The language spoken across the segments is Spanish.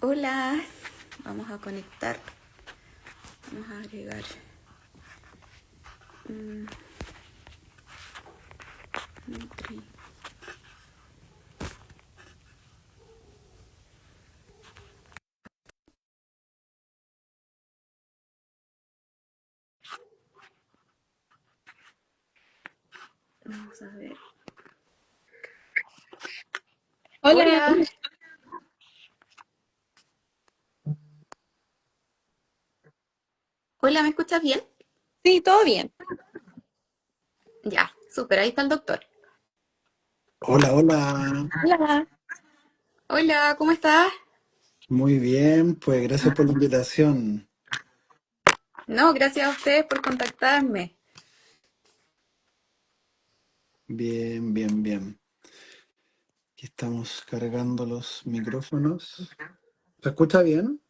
Hola, vamos a conectar, vamos a agregar. Nutri. Vamos a ver. Hola, Hola, hola, ¿me escuchas bien? sí, todo bien. Ya, súper, ahí está el doctor. Hola, hola. Hola. Hola, ¿cómo estás? Muy bien, pues gracias por la invitación. No, gracias a ustedes por contactarme. Bien, bien, bien. Aquí estamos cargando los micrófonos. ¿Se escucha bien?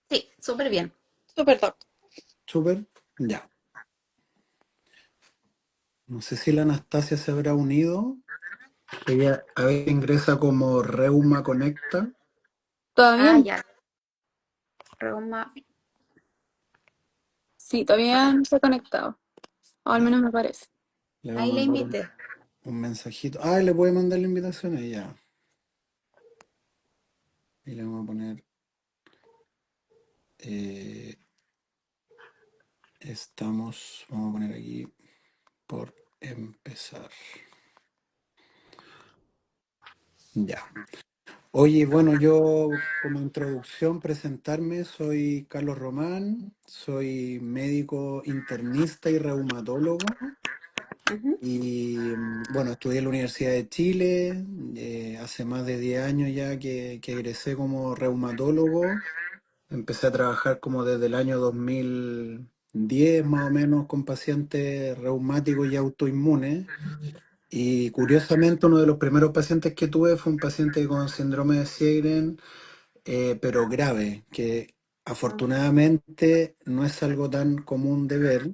Sí, súper bien. Súper top. Súper. Ya. No sé si la Anastasia se habrá unido. Ella a veces ingresa como Reuma Conecta. ¿Todavía Ah, no? ya, Roma. Sí, todavía no se ha conectado. O al Ya. menos me parece. Le voy a Ahí la mandar invité. un mensajito. Ah, le voy a mandar la invitación a ella. Y le vamos a poner. eh, vamos a poner aquí por empezar. Ya. Oye, bueno, yo como introducción presentarme, soy Carlos Román, soy médico internista y reumatólogo Ujú. y bueno, estudié en la Universidad de Chile, hace más de 10 años ya que egresé como reumatólogo, empecé a trabajar como desde el año 2010 más o menos con pacientes reumáticos y autoinmunes. Y curiosamente uno de los primeros pacientes que tuve fue un paciente con síndrome de Sjögren, pero grave, que afortunadamente no es algo tan común de ver,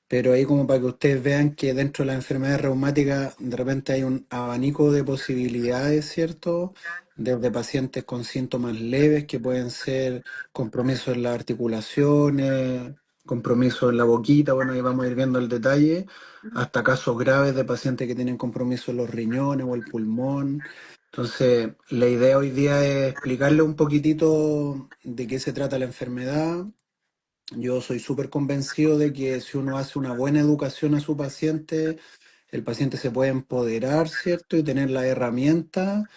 pero ahí como para que ustedes vean que dentro de la enfermedad reumática de repente hay un abanico de posibilidades, ¿cierto? Desde pacientes con síntomas leves que pueden ser compromisos en las articulaciones, compromisos en la boquita, bueno, ahí vamos a ir viendo el detalle, hasta casos graves de pacientes que tienen compromiso en los riñones o el pulmón. Entonces, la idea hoy día es explicarle un poquitito de qué se trata la enfermedad. Yo soy súper convencido de que si uno hace una buena educación a su paciente, el paciente se puede empoderar, ¿cierto? Y tener la herramienta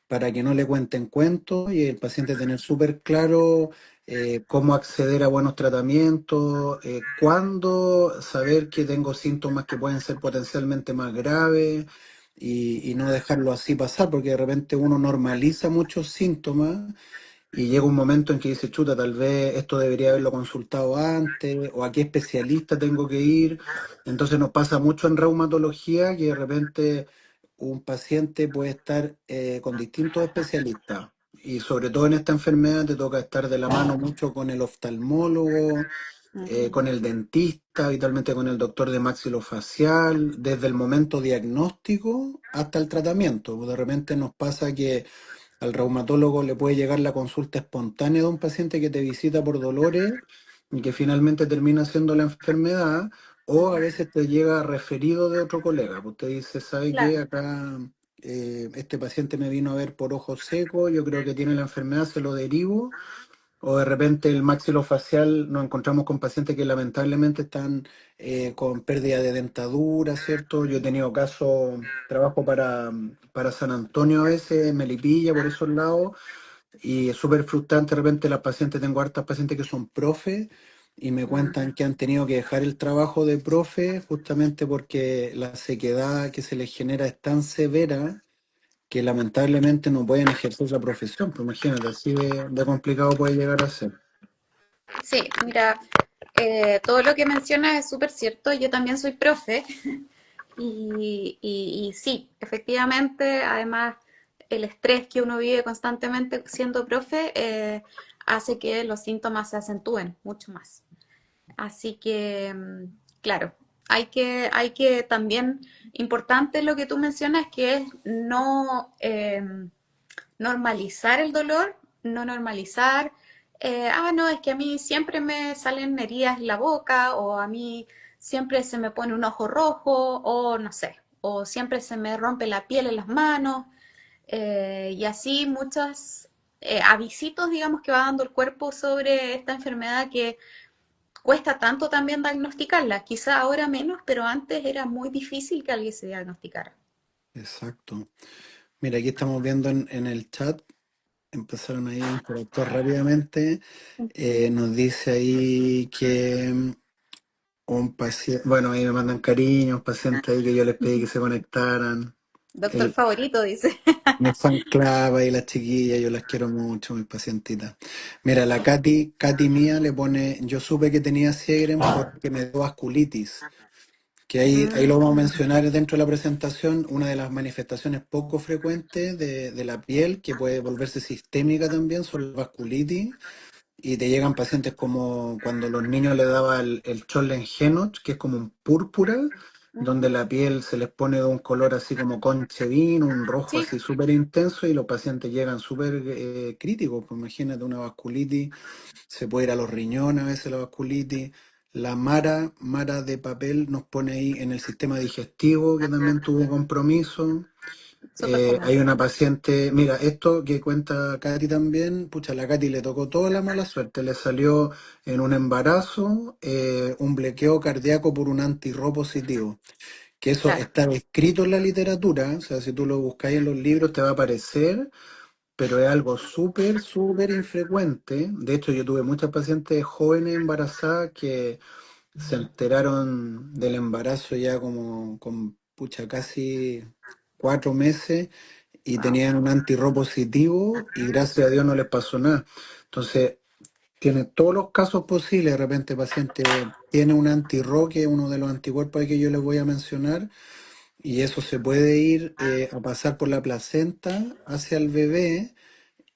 para que no le cuenten cuentos y el paciente tener súper claro cómo acceder a buenos tratamientos, cuándo saber que tengo síntomas que pueden ser potencialmente más graves y no dejarlo así pasar, porque de repente uno normaliza muchos síntomas y llega un momento en que dice, chuta, tal vez esto debería haberlo consultado antes, o a qué especialista tengo que ir. Entonces nos pasa mucho en reumatología que de repente un paciente puede estar con distintos especialistas. Y sobre todo en esta enfermedad te toca estar de la mano mucho con el oftalmólogo, Ujú. con el dentista, habitualmente con el doctor de maxilofacial, desde el momento diagnóstico hasta el tratamiento. De repente nos pasa que al reumatólogo le puede llegar la consulta espontánea de un paciente que te visita por dolores y que finalmente termina siendo la enfermedad, o a veces te llega referido de otro colega. Pues usted dice, ¿sabe qué? Claro, Acá este paciente me vino a ver por ojos secos, yo creo que tiene la enfermedad, se lo derivo. O de repente el maxilofacial nos encontramos con pacientes que lamentablemente están con pérdida de dentadura, ¿cierto? Yo he tenido casos, trabajo para San Antonio a veces, Melipilla, por esos lados, y es súper frustrante de repente las pacientes, tengo hartas pacientes que son profe y me cuentan que han tenido que dejar el trabajo de profe justamente porque la sequedad que se les genera es tan severa que lamentablemente no pueden ejercer la profesión. Pues imagínate, así de complicado puede llegar a ser. sí, mira, todo lo que mencionas es súper cierto. Yo también soy profe. Y sí, efectivamente, además, el estrés que uno vive constantemente siendo profe hace que los síntomas se acentúen mucho más. Así que, claro, hay que también, importante lo que tú mencionas, que es no normalizar el dolor no normalizar, no, es que a mí siempre me salen heridas en la boca, o a mí siempre se me pone un ojo rojo, o no sé, o siempre se me rompe la piel en las manos, y así muchos avisitos, digamos, que va dando el cuerpo sobre esta enfermedad que cuesta tanto también diagnosticarla. Quizá ahora menos, pero antes era muy difícil que alguien se diagnosticara. Exacto. Mira, aquí estamos viendo en el chat, empezaron ahí a interactuar rápidamente. Ujú. Nos dice ahí que un paciente, bueno, ahí me mandan cariños, pacientes ahí que yo les pedí que se conectaran. Doctor favorito, dice. Mi fan club y las chiquillas, yo las quiero mucho, mis pacientitas. Mira, la Katy mía le pone, yo supe que tenía Sjögren porque me dio vasculitis, que ahí lo vamos a Mm, mencionar dentro de la presentación, una de las manifestaciones poco frecuentes de la piel, que puede volverse sistémica también, son las vasculitis, y te llegan pacientes como cuando los niños les daba el Scholl-Lenz, que es como un púrpura, donde ujú. la piel se les pone de un color así como conche vino, un rojo Sí, así súper intenso y los pacientes llegan súper críticos. Pues imagínate una vasculitis, se puede ir a los riñones a veces la vasculitis. La mara de papel nos pone ahí en el sistema digestivo que también tuvo compromiso. súper común. Hay una paciente, mira, esto que cuenta Katy también, pucha, a la Katy le tocó toda la mala suerte, le salió en un embarazo un bloqueo cardíaco por un antirro positivo, que eso Claro. está escrito en la literatura, o sea, si tú lo buscáis en los libros te va a aparecer, pero es algo súper, súper infrecuente. De hecho, yo tuve muchas pacientes jóvenes embarazadas que se enteraron del embarazo ya como con, pucha, casi 4 meses y Wow. tenían un antirro positivo y gracias a Dios no les pasó nada. Entonces, tiene todos los casos posibles. De repente, el paciente tiene un antirro, que es uno de los anticuerpos ahí que yo les voy a mencionar, y eso se puede ir a pasar por la placenta hacia el bebé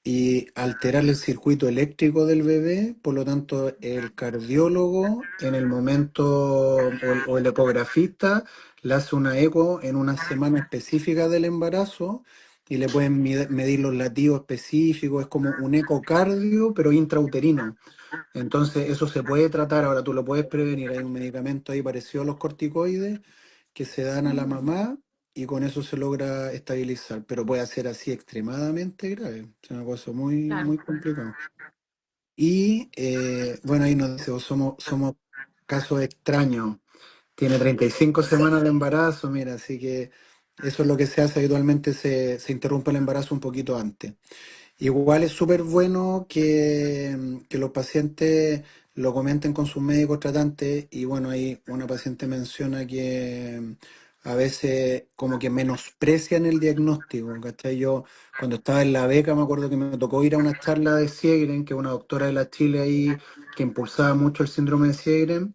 y alterar el circuito eléctrico del bebé. Por lo tanto, el cardiólogo en el momento o el ecografista le hace una eco en una semana específica del embarazo y le pueden medir los latidos específicos. Es como un ecocardio, pero intrauterino. Entonces, eso se puede tratar. Ahora tú lo puedes prevenir. Hay un medicamento ahí parecido a los corticoides que se dan a la mamá y con eso se logra estabilizar, pero puede ser así extremadamente grave, es una cosa muy, Claro. muy complicada. Y bueno, ahí nos dice, somos casos extraños, tiene 35 semanas de embarazo, mira, así que eso es lo que se hace habitualmente, se interrumpe el embarazo un poquito antes. Igual es súper bueno que los pacientes lo comenten con sus médicos tratantes y bueno, ahí una paciente menciona que a veces como que menosprecian el diagnóstico, ¿cachai? Yo cuando estaba en la beca me acuerdo que me tocó ir a una charla de Sjögren, que es una doctora de la Chile ahí que impulsaba mucho el síndrome de Sjögren,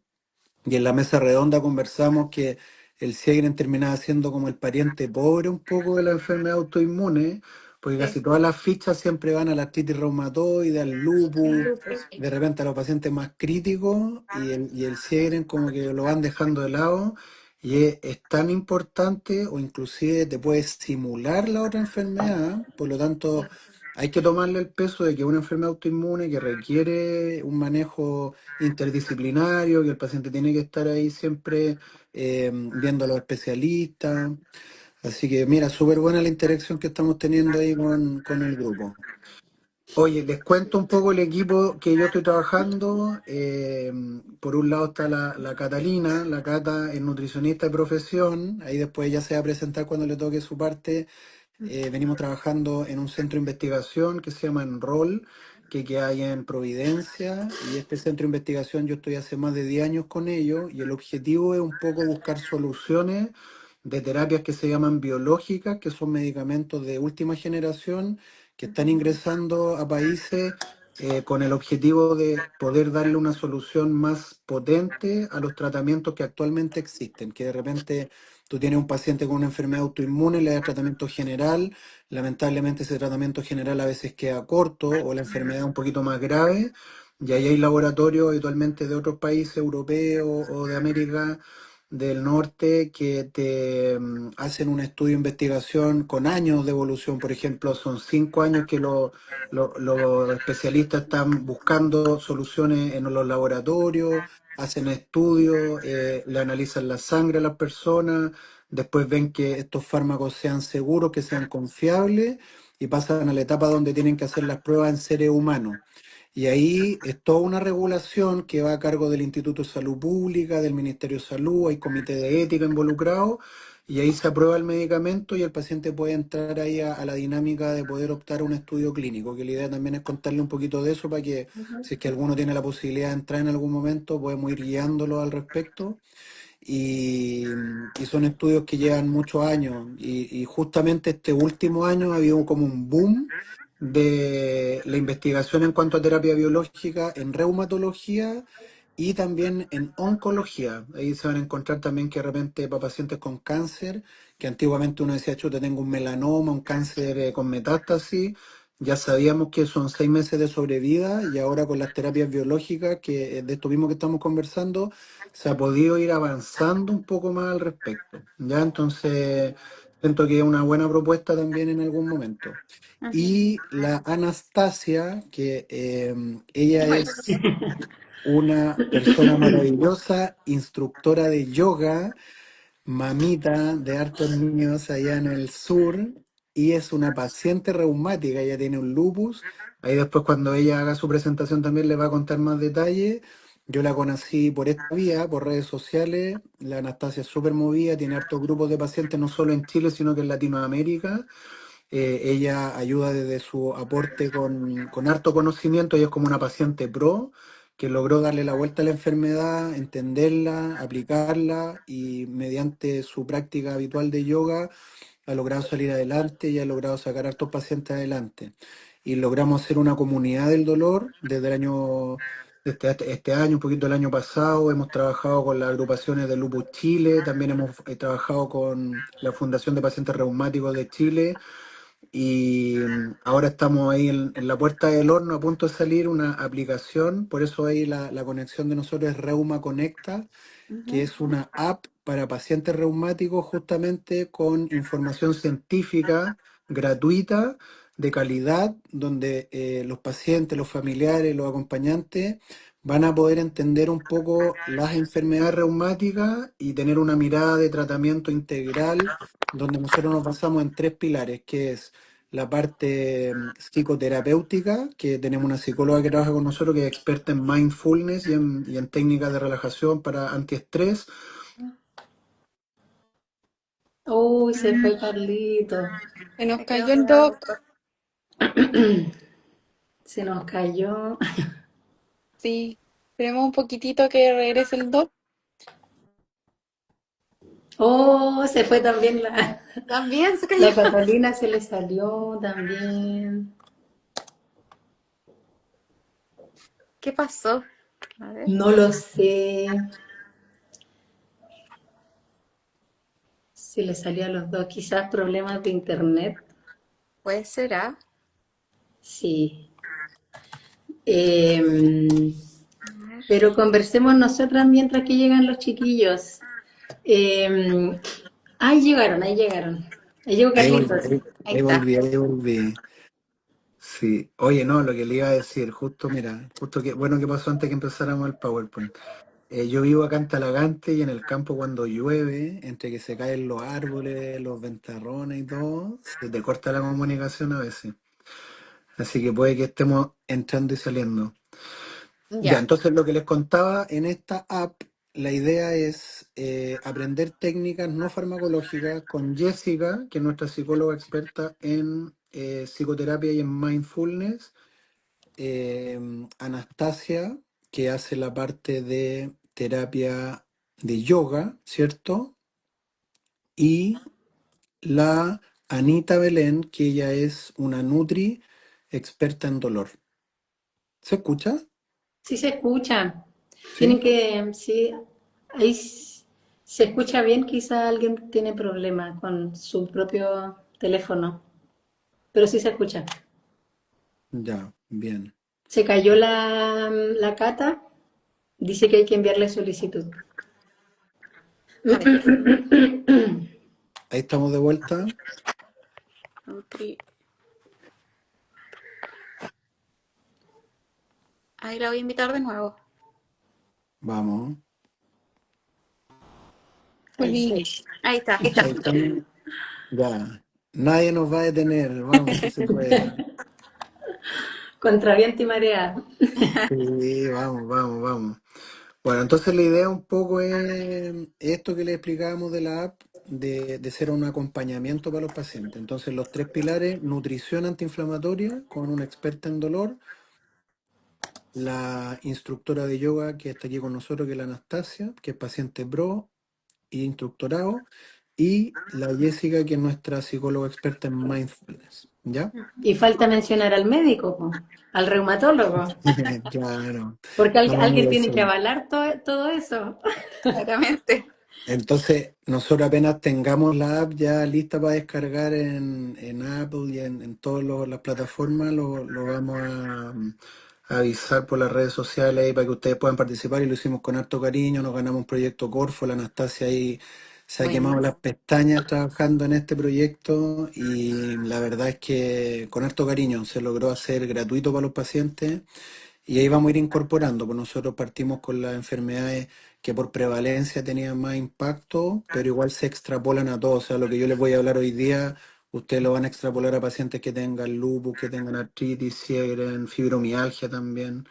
y en la mesa redonda conversamos que el Sjögren terminaba siendo como el pariente pobre un poco de la enfermedad autoinmune, porque Sí. casi todas las fichas siempre van a la artritis reumatoide, al lupus, Lupus. de repente a los pacientes más críticos, y el Sjögren como que lo van dejando de lado, y es tan importante o inclusive te puede simular la otra enfermedad, por lo tanto hay que tomarle el peso de que es una enfermedad autoinmune que requiere un manejo interdisciplinario, que el paciente tiene que estar ahí siempre viendo a los especialistas. Así que mira, súper buena la interacción que estamos teniendo ahí con el grupo. Oye, les cuento un poco el equipo que yo estoy trabajando. Por un lado está la Catalina, la Cata es nutricionista de profesión, ahí después ya se va a presentar cuando le toque su parte. Venimos trabajando en un centro de investigación que se llama Enroll, que hay en Providencia, y este centro de investigación yo estoy hace más de 10 años con ellos, y el objetivo es un poco buscar soluciones de terapias que se llaman biológicas, que son medicamentos de última generación que están ingresando a países con el objetivo de poder darle una solución más potente a los tratamientos que actualmente existen, que de repente tú tienes un paciente con una enfermedad autoinmune, le das tratamiento general, lamentablemente ese tratamiento general a veces queda corto o la enfermedad es un poquito más grave, y ahí hay laboratorios habitualmente de otros países europeos o de América del norte que te hacen un estudio de investigación con años de evolución. Por ejemplo, son 5 años que los especialistas están buscando soluciones en los laboratorios, hacen estudios, le analizan la sangre a las personas, después ven que estos fármacos sean seguros, que sean confiables y pasan a la etapa donde tienen que hacer las pruebas en seres humanos. Y ahí es toda una regulación que va a cargo del Instituto de Salud Pública, del Ministerio de Salud, hay comité de ética involucrado, y ahí se aprueba el medicamento y el paciente puede entrar ahí a la dinámica de poder optar a un estudio clínico, que la idea también es contarle un poquito de eso para que Ujú, si es que alguno tiene la posibilidad de entrar en algún momento, podemos ir guiándolo al respecto y, y son estudios que llevan muchos años y justamente este último año ha habido como un boom de la investigación en cuanto a terapia biológica en reumatología y también en oncología. Ahí se van a encontrar también que de repente para pacientes con cáncer, que antiguamente uno decía, chuta, tengo un melanoma, un cáncer con metástasis, ya sabíamos que son 6 meses de sobrevida y ahora con las terapias biológicas, que de esto mismo que estamos conversando, se ha podido ir avanzando un poco más al respecto. Ya entonces siento que es una buena propuesta también en algún momento. ujú. Y la Anastasia, que ella Ay, es una persona maravillosa, instructora de yoga, mamita de hartos niños allá en el sur, y es una paciente reumática, ella tiene un lupus. Ahí después cuando ella haga su presentación también le va a contar más detalles. Yo la conocí por esta vía, por redes sociales. La Anastasia es súper movida, tiene hartos grupos de pacientes, no solo en Chile, sino que en Latinoamérica. Ella ayuda desde su aporte con harto conocimiento, ella es como una paciente pro que logró darle la vuelta a la enfermedad, entenderla, aplicarla y mediante su práctica habitual de yoga ha logrado salir adelante y ha logrado sacar a hartos pacientes adelante. Y logramos hacer una comunidad del dolor desde el año, desde este año, un poquito el año pasado, hemos trabajado con las agrupaciones de Lupus Chile, también hemos trabajado con la Fundación de Pacientes Reumáticos de Chile y ahora estamos ahí en la puerta del horno a punto de salir una aplicación, por eso ahí la conexión de nosotros es Reuma Conecta, que ujú, es una app para pacientes reumáticos justamente con información científica gratuita, de calidad, donde los pacientes, los familiares, los acompañantes van a poder entender un poco las enfermedades reumáticas y tener una mirada de tratamiento integral, donde nosotros nos basamos en 3 pilares, que es la parte psicoterapéutica, que tenemos una psicóloga que trabaja con nosotros, que es experta en mindfulness y en técnicas de relajación para antiestrés. Uy, se fue Carlito. Se nos se quedó cayó el pegado el doc. doctor. Se nos cayó. Sí. Esperemos un poquitito que regrese el doc. Oh, se fue también También se cayó. la Catalina, se le salió también. ¿Qué pasó? A ver, No lo sé. Se le salió a los dos. Quizás problemas de internet. puede ser, ¿ah? Sí. Em, A ver. pero conversemos nosotras mientras que llegan los chiquillos. Em, ahí llegaron, ahí llegaron. Ahí llegó Ahí volví, Carlitos. Ahí está. ahí volví. Sí, oye, no, lo que le iba a decir, justo, mira, justo que, bueno que pasó antes que empezáramos el PowerPoint. Yo vivo acá en Talagante y en el campo cuando llueve, entre que se caen los árboles, los ventarrones y todo, se te corta la comunicación a veces. Así que puede que estemos entrando y saliendo. Ya, Ya. entonces lo que les contaba en esta app, la idea es aprender técnicas no farmacológicas con Jessica, que es nuestra psicóloga experta en psicoterapia y en mindfulness, Anastasia, que hace la parte de terapia de yoga, ¿cierto? Y la Anita Belén, que ella es una Nutri experta en dolor. ¿Se escucha? Sí se escucha. Tienen ¿Sí? que, sí, ahí se escucha bien, quizá alguien tiene problemas con su propio teléfono, pero sí se escucha. Ya, bien. Se cayó la Cata, dice que hay que enviarle solicitud. A ver, Ahí estamos de vuelta. Nutri- ahí la voy a invitar de nuevo. Vamos. Ahí Oli, sí. Ahí está. Ahí estamos. Ya. Nadie nos va a detener. Vamos, si se puede. Contra viento y marea. Sí, vamos, vamos, vamos. Bueno, entonces la idea un poco es esto que le explicábamos de la app, de ser un acompañamiento para los pacientes. Entonces los tres pilares: nutrición antiinflamatoria con una experta en dolor, la instructora de yoga que está aquí con nosotros, que es la Anastasia, que es paciente pro y instructorado, y la Jessica, que es nuestra psicóloga experta en mindfulness. ¿Ya? Y falta mencionar al médico, po, al reumatólogo, Claro. porque No, no, alguien yo tiene que sé. avalar todo eso. Claramente. Entonces, nosotros apenas tengamos la app ya lista para descargar en Apple y en todas las plataformas, lo vamos a avisar por las redes sociales ahí para que ustedes puedan participar, y lo hicimos con harto cariño. Nos ganamos un proyecto Corfo, la Anastasia ahí se ha quemado Buena. las pestañas trabajando en este proyecto, y la verdad es que con harto cariño se logró hacer gratuito para los pacientes. Y ahí vamos a ir incorporando, pues nosotros partimos con las enfermedades que por prevalencia tenían más impacto, pero igual se extrapolan a todos. O sea, lo que yo les voy a hablar hoy día, ustedes lo van a extrapolar a pacientes que tengan lupus, que tengan artritis, Sjögren, fibromialgia también.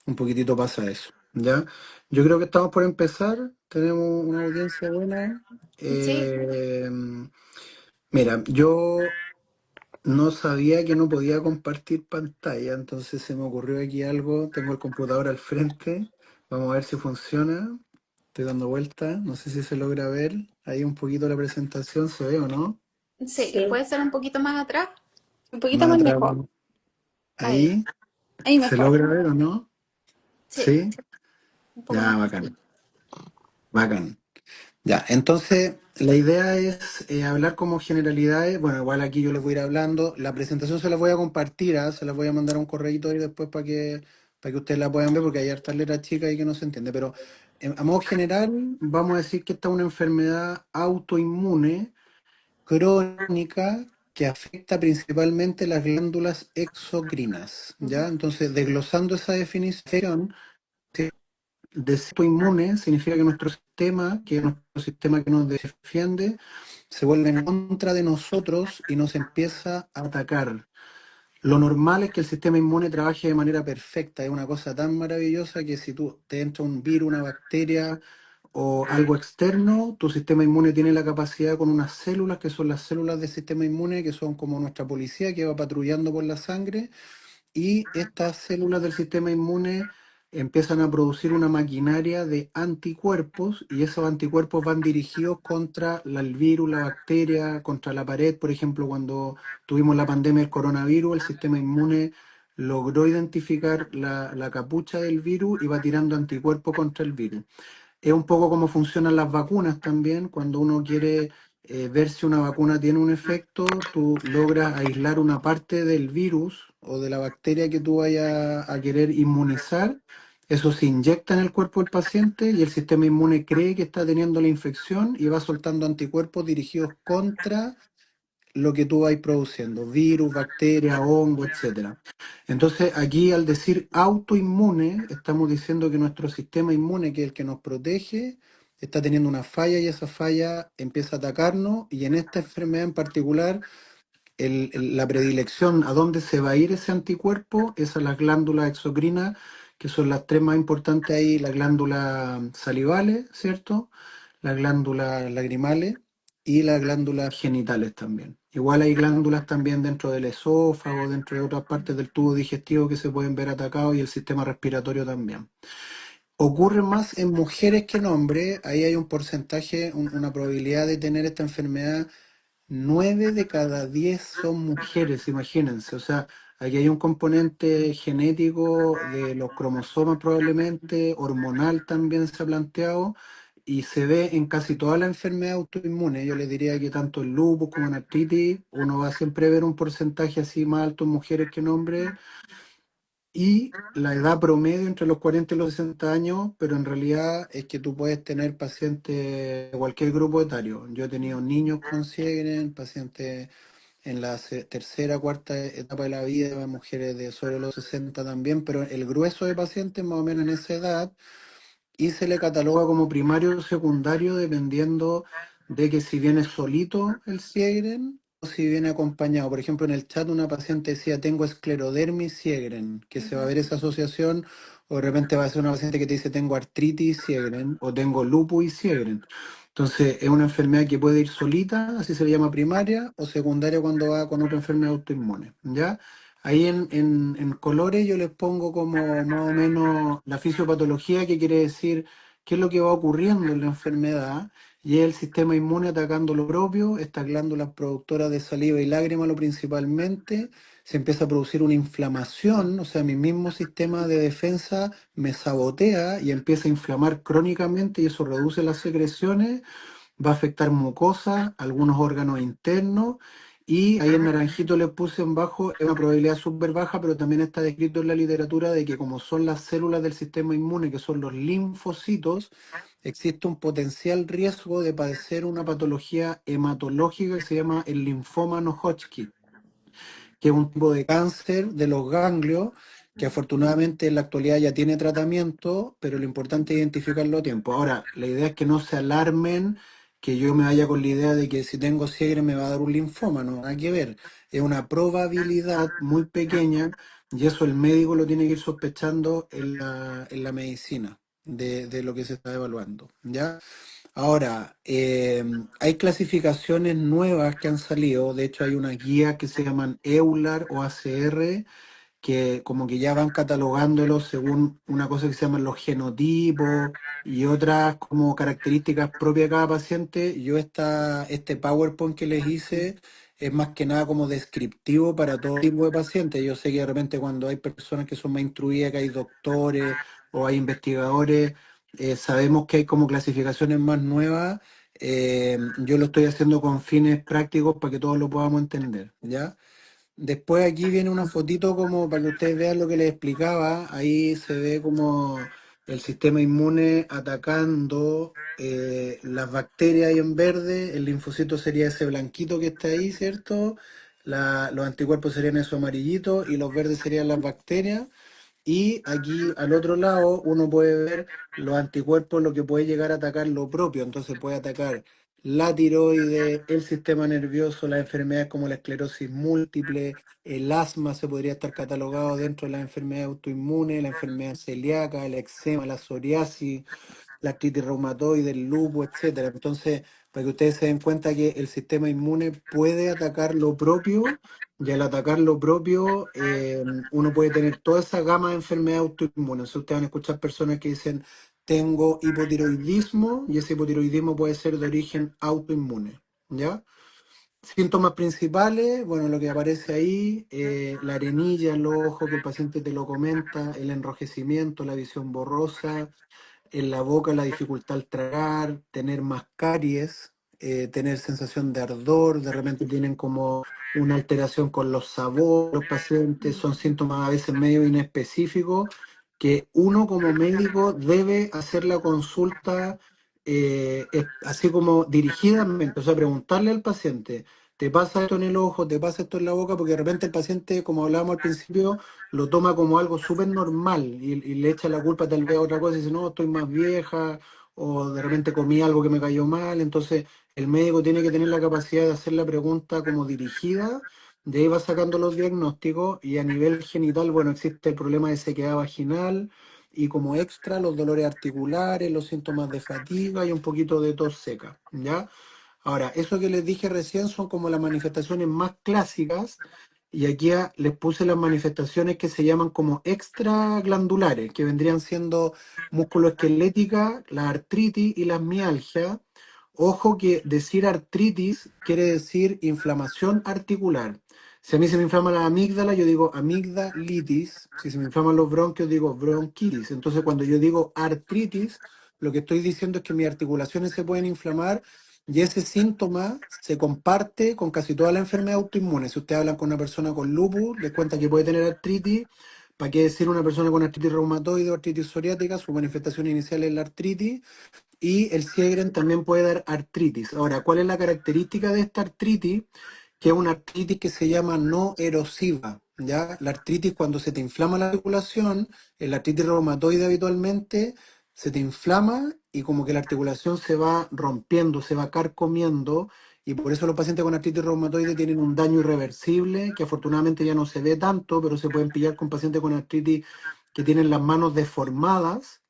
Un poquitito pasa eso, ¿ya? Yo creo que estamos por empezar, tenemos una audiencia buena. Sí, Eh, Mira, yo no sabía que no podía compartir pantalla, entonces se me ocurrió aquí algo. Tengo el computador al frente. Vamos a ver si funciona. Estoy dando vuelta. No sé si se logra ver. Ahí un poquito la presentación, ¿se ve o no? sí. Sí. Puede ser un poquito más atrás. un poquito Más más atrás. lejos. Ahí. Ahí. Ahí ¿Se mejor. logra ver o no? Sí, Sí. un poco Ya, más. bacán. Bacán. Ya, entonces la idea es hablar como generalidades. Bueno, igual aquí yo les voy a ir hablando. La presentación se la voy a compartir, ¿ah? Se la voy a mandar a un correíto ahí después para que ustedes la puedan ver, porque hay hartas letras chicas y que no se entiende. Pero a modo general, vamos a decir que esta es una enfermedad autoinmune crónica que afecta principalmente las glándulas exocrinas, ¿ya? Ujú. Entonces, desglosando esa definición, de sistema inmune significa que nuestro sistema, que es nuestro sistema que nos defiende, se vuelve en contra de nosotros y nos empieza a atacar. Lo normal es que el sistema inmune trabaje de manera perfecta. Es una cosa tan maravillosa que si tú te entra un virus, una bacteria o algo externo, tu sistema inmune tiene la capacidad, con unas células que son las células del sistema inmune, que son como nuestra policía que va patrullando por la sangre, y estas células del sistema inmune empiezan a producir una maquinaria de anticuerpos, y esos anticuerpos van dirigidos contra el virus, la bacteria, contra la pared. Por ejemplo, cuando tuvimos la pandemia del coronavirus, el sistema inmune logró identificar la capucha del virus y va tirando anticuerpos contra el virus. Es un poco como funcionan las vacunas también. Cuando uno quiere ver si una vacuna tiene un efecto, tú logras aislar una parte del virus o de la bacteria que tú vayas a querer inmunizar. Eso se inyecta en el cuerpo del paciente y el sistema inmune cree que está teniendo la infección y va soltando anticuerpos dirigidos contra lo que tú vas produciendo: virus, bacterias, hongo, etcétera. Entonces, aquí al decir autoinmune, estamos diciendo que nuestro sistema inmune, que es el que nos protege, está teniendo una falla, y esa falla empieza a atacarnos. Y en esta enfermedad en particular, la predilección a dónde se va a ir ese anticuerpo es a las glándulas exocrinas, que son las tres más importantes ahí: las glándulas salivales, ¿cierto? Las glándulas lagrimales y las glándulas genitales también. Igual hay glándulas también dentro del esófago, dentro de otras partes del tubo digestivo, que se pueden ver atacados, y el sistema respiratorio también. Ocurre más en mujeres que en hombres. Ahí hay un porcentaje, una probabilidad de tener esta enfermedad. 9 de cada 10 son mujeres, imagínense. O sea, aquí hay un componente genético de los cromosomas, probablemente hormonal también se ha planteado, y se ve en casi toda la enfermedad autoinmune. Yo les diría que tanto en lupus como en artritis, uno va a siempre ver un porcentaje así más alto en mujeres que en hombres. y la edad promedio entre los 40 y los 60 años, pero en realidad es que tú puedes tener pacientes de cualquier grupo etario. Yo he tenido niños con Sjögren, pacientes en la tercera, cuarta etapa de la vida, mujeres de sobre los 60 también, pero el grueso de pacientes más o menos en esa edad y se le cataloga como primario o secundario dependiendo de que si viene solito el Sjögren o si viene acompañado. Por ejemplo, en el chat una paciente decía, tengo esclerodermis Sjögren, que se va a Ujú. ver esa asociación, o de repente va a ser una paciente que te dice, tengo artritis Sjögren, o tengo lupus y Sjögren. Entonces, es una enfermedad que puede ir solita, así se le llama primaria, o secundaria cuando va con otra enfermedad autoinmune, ¿ya? Ahí en colores yo les pongo como más o menos la fisiopatología, que quiere decir qué es lo que va ocurriendo en la enfermedad, y es el sistema inmune atacando lo propio, estas glándulas productoras de saliva y lágrima lo principalmente, se empieza a producir una inflamación, o sea, mi mismo sistema de defensa me sabotea y empieza a inflamar crónicamente y eso reduce las secreciones, va a afectar mucosas, algunos órganos internos, y ahí en naranjito le puse en bajo, es una probabilidad súper baja, pero también está descrito en la literatura de que como son las células del sistema inmune, que son los linfocitos, existe un potencial riesgo de padecer una patología hematológica que se llama el linfoma no Hodgkin, que es un tipo de cáncer de los ganglios que afortunadamente en la actualidad ya tiene tratamiento, pero lo importante es identificarlo a tiempo. Ahora, la idea es que no se alarmen, que yo me vaya con la idea de que si tengo Sjögren me va a dar un linfoma, no, nada que ver. Es una probabilidad muy pequeña y eso el médico lo tiene que ir sospechando en la medicina de lo que se está evaluando, ¿ya? Ahora, hay clasificaciones nuevas que han salido, de hecho hay unas guías que se llaman EULAR o ACR, que como que ya van catalogándolos según una cosa que se llaman los genotipos y otras como características propias de cada paciente. Este PowerPoint que les hice es más que nada como descriptivo para todo tipo de pacientes. Yo sé que de repente cuando hay personas que son más instruidas, que hay doctores o hay investigadores, sabemos que hay como clasificaciones más nuevas. Yo lo estoy haciendo con fines prácticos para que todos lo podamos entender, ¿ya? Después aquí viene una fotito como para que ustedes vean lo que les explicaba. Ahí se ve como el sistema inmune atacando las bacterias ahí en verde. El linfocito sería ese blanquito que está ahí, ¿cierto? Los anticuerpos serían esos amarillitos y los verdes serían las bacterias. Y aquí al otro lado uno puede ver los anticuerpos, lo que puede llegar a atacar lo propio. Entonces puede atacar la tiroides, el sistema nervioso, las enfermedades como la esclerosis múltiple, el asma se podría estar catalogado dentro de las enfermedades autoinmunes, la enfermedad celíaca, el eczema, la psoriasis, la artritis reumatoide, el lupus, etcétera. Entonces, para que ustedes se den cuenta que el sistema inmune puede atacar lo propio, y al atacar lo propio, uno puede tener toda esa gama de enfermedades autoinmunes. Entonces, ustedes van a escuchar personas que dicen, tengo hipotiroidismo, y ese hipotiroidismo puede ser de origen autoinmune, ¿ya? Síntomas principales, bueno, lo que aparece ahí, la arenilla en los ojos, que el paciente te lo comenta, el enrojecimiento, la visión borrosa, en la boca la dificultad al tragar, tener más caries, tener sensación de ardor, de repente tienen como una alteración con los sabores, los pacientes son síntomas a veces medio inespecíficos, que uno como médico debe hacer la consulta así como dirigidamente, o sea, preguntarle al paciente, ¿te pasa esto en el ojo? ¿Te pasa esto en la boca? Porque de repente el paciente, como hablábamos al principio, lo toma como algo súper normal y le echa la culpa tal vez a otra cosa y dice, no, estoy más vieja o de repente comí algo que me cayó mal. Entonces el médico tiene que tener la capacidad de hacer la pregunta como dirigida, de ahí va sacando los diagnósticos y a nivel genital, bueno, existe el problema de sequedad vaginal y como extra los dolores articulares, los síntomas de fatiga y un poquito de tos seca, ¿ya? Ahora, eso que les dije recién son como las manifestaciones más clásicas y aquí les puse las manifestaciones que se llaman como extraglandulares, que vendrían siendo musculoesquelética, la artritis y las mialgias. Ojo que decir artritis quiere decir inflamación articular. Si a mí se me inflama la amígdala, yo digo amigdalitis. Si se me inflaman los bronquios, digo bronquitis. Entonces, cuando yo digo artritis, lo que estoy diciendo es que mis articulaciones se pueden inflamar y ese síntoma se comparte con casi toda la enfermedad autoinmune. Si ustedes hablan con una persona con lupus, les cuenta que puede tener artritis, ¿Para qué decir una persona con artritis reumatoide o artritis psoriática? Su manifestación inicial es la artritis. Y el Sjögren también puede dar artritis. Ahora, ¿cuál es la característica de esta artritis? Que es una artritis que se llama no erosiva, ¿ya? La artritis cuando se te inflama la articulación, en la artritis reumatoide habitualmente, se te inflama y como que la articulación se va rompiendo, se va carcomiendo, y por eso los pacientes con artritis reumatoide tienen un daño irreversible, que afortunadamente ya no se ve tanto, pero se pueden pillar con pacientes con artritis que tienen las manos deformadas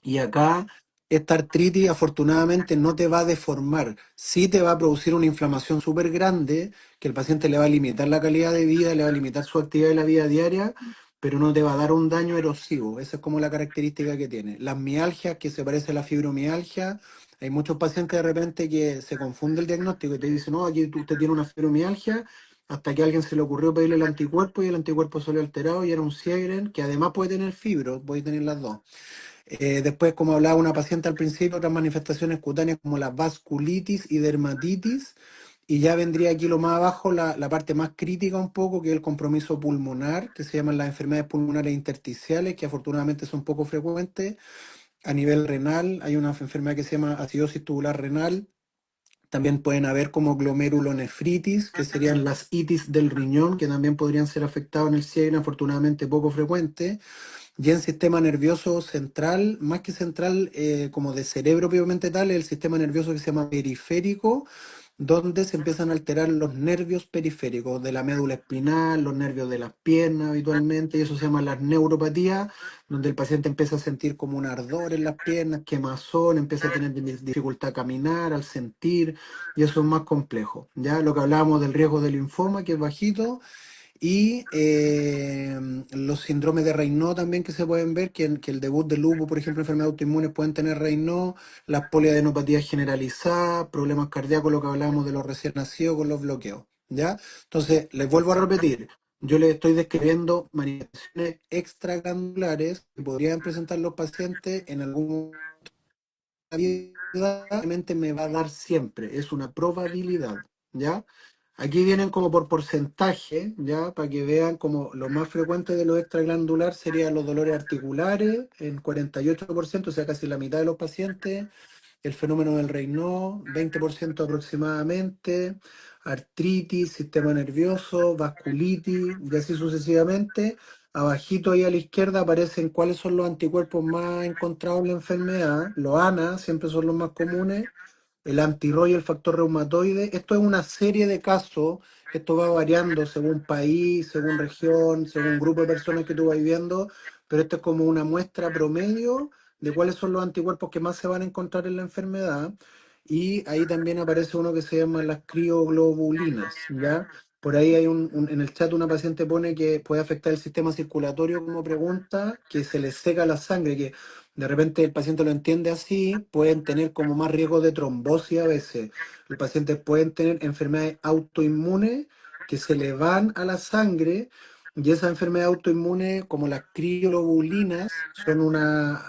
y acá esta artritis afortunadamente no te va a deformar, sí te va a producir una inflamación súper grande que el paciente le va a limitar la calidad de vida, le va a limitar su actividad de la vida diaria, pero no te va a dar un daño erosivo. Esa es como la característica que tiene. Las mialgias, que se parece a la fibromialgia, hay muchos pacientes de repente que se confunde el diagnóstico y te dicen, no, aquí usted tiene una fibromialgia, hasta que a alguien se le ocurrió pedirle el anticuerpo y el anticuerpo salió alterado y era un Sjögren que además puede tener fibro, puede tener las dos. Después, como hablaba una paciente al principio, otras manifestaciones cutáneas como la vasculitis y dermatitis. Y ya vendría aquí lo más abajo, la parte más crítica un poco, que es el compromiso pulmonar, que se llaman las enfermedades pulmonares intersticiales, que afortunadamente son poco frecuentes. A nivel renal, hay una enfermedad que se llama acidosis tubular renal. También pueden haber como glomerulonefritis, que serían las itis del riñón, que también podrían ser afectados en el Sjögren, afortunadamente poco frecuente. Y en sistema nervioso central, más que central, como de cerebro propiamente tal, es el sistema nervioso que se llama periférico, donde se empiezan a alterar los nervios periféricos de la médula espinal, los nervios de las piernas habitualmente, y eso se llama la neuropatía, donde el paciente empieza a sentir como un ardor en las piernas, quemazón, empieza a tener dificultad a caminar, al sentir, y eso es más complejo. Ya lo que hablábamos del riesgo de linfoma, que es bajito, y los síndromes de Raynaud también que se pueden ver, que el debut de lupus, por ejemplo, enfermedades autoinmunes pueden tener Raynaud, las poliadenopatías generalizadas, problemas cardíacos, lo que hablábamos de los recién nacidos con los bloqueos, ¿ya? Entonces, les vuelvo a repetir, yo les estoy describiendo manifestaciones extraglandulares que podrían presentar los pacientes en algún vida, obviamente me va a dar siempre, es una probabilidad, ¿ya? Aquí vienen como por porcentaje, ¿ya? Para que vean como lo más frecuente de lo extraglandular serían los dolores articulares, en 48%, o sea, casi la mitad de los pacientes, el fenómeno del Raynaud, 20% aproximadamente, artritis, sistema nervioso, vasculitis, y así sucesivamente. Abajito ahí a la izquierda aparecen cuáles son los anticuerpos más encontrados en la enfermedad. Los ANA siempre son los más comunes, el antirro y el factor reumatoide. Esto es una serie de casos, esto va variando según país, según región, según grupo de personas que tú vas viendo, pero esto es como una muestra promedio de cuáles son los anticuerpos que más se van a encontrar en la enfermedad. Y ahí también aparece uno que se llama las crioglobulinas, ¿ya? Por ahí hay en el chat una paciente pone que puede afectar el sistema circulatorio como pregunta, que se le seca la sangre, que de repente el paciente lo entiende así, pueden tener como más riesgo de trombosis a veces. Los pacientes pueden tener enfermedades autoinmunes que se le van a la sangre y esas enfermedades autoinmunes, como las crioglobulinas, son unos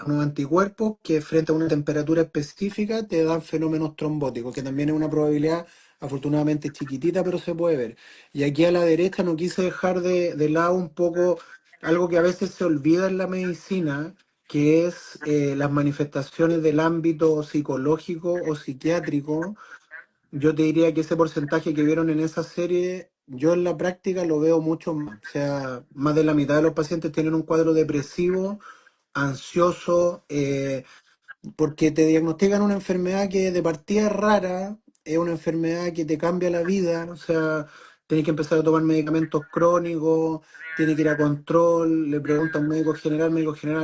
anticuerpos que frente a una temperatura específica te dan fenómenos trombóticos, que también es una probabilidad afortunadamente chiquitita, pero se puede ver. Y aquí a la derecha no quise dejar de lado un poco algo que a veces se olvida en la medicina, que es las manifestaciones del ámbito psicológico o psiquiátrico. Yo te diría que ese porcentaje que vieron en esa serie, yo en la práctica lo veo mucho más. O sea, más de la mitad de los pacientes tienen un cuadro depresivo, ansioso, porque te diagnostican una enfermedad que de partida es rara, es una enfermedad que te cambia la vida, o sea, tienes que empezar a tomar medicamentos crónicos, tienes que ir a control, le pregunta a un médico general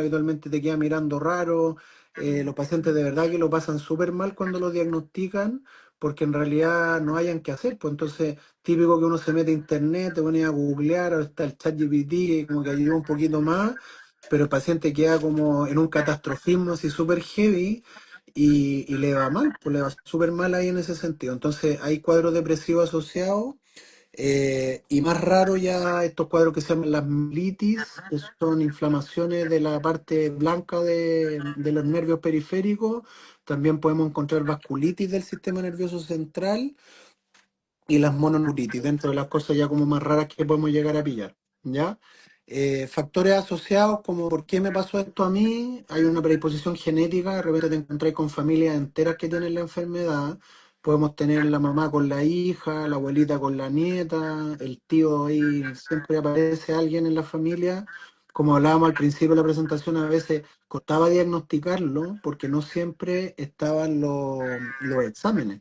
habitualmente te queda mirando raro, los pacientes de verdad que lo pasan súper mal cuando lo diagnostican, porque en realidad no hayan que hacer, pues entonces típico que uno se mete a internet, te pone a googlear, ahora está el chat GPT que como que ayuda un poquito más, pero el paciente queda como en un catastrofismo así súper heavy y le va mal, pues le va súper mal ahí en ese sentido. Entonces hay cuadros depresivos asociados y más raro ya estos cuadros que se llaman las mielitis, que son inflamaciones de la parte blanca de los nervios periféricos. También podemos encontrar vasculitis del sistema nervioso central y las mononeuritis, dentro de las cosas ya como más raras que podemos llegar a pillar, ¿ya? Factores asociados como por qué me pasó esto a mí, hay una predisposición genética, de repente te encontrás con familias enteras que tienen la enfermedad, podemos tener la mamá con la hija, la abuelita con la nieta, el tío ahí, siempre aparece alguien en la familia. Como hablábamos al principio de la presentación, a veces costaba diagnosticarlo porque no siempre estaban los exámenes.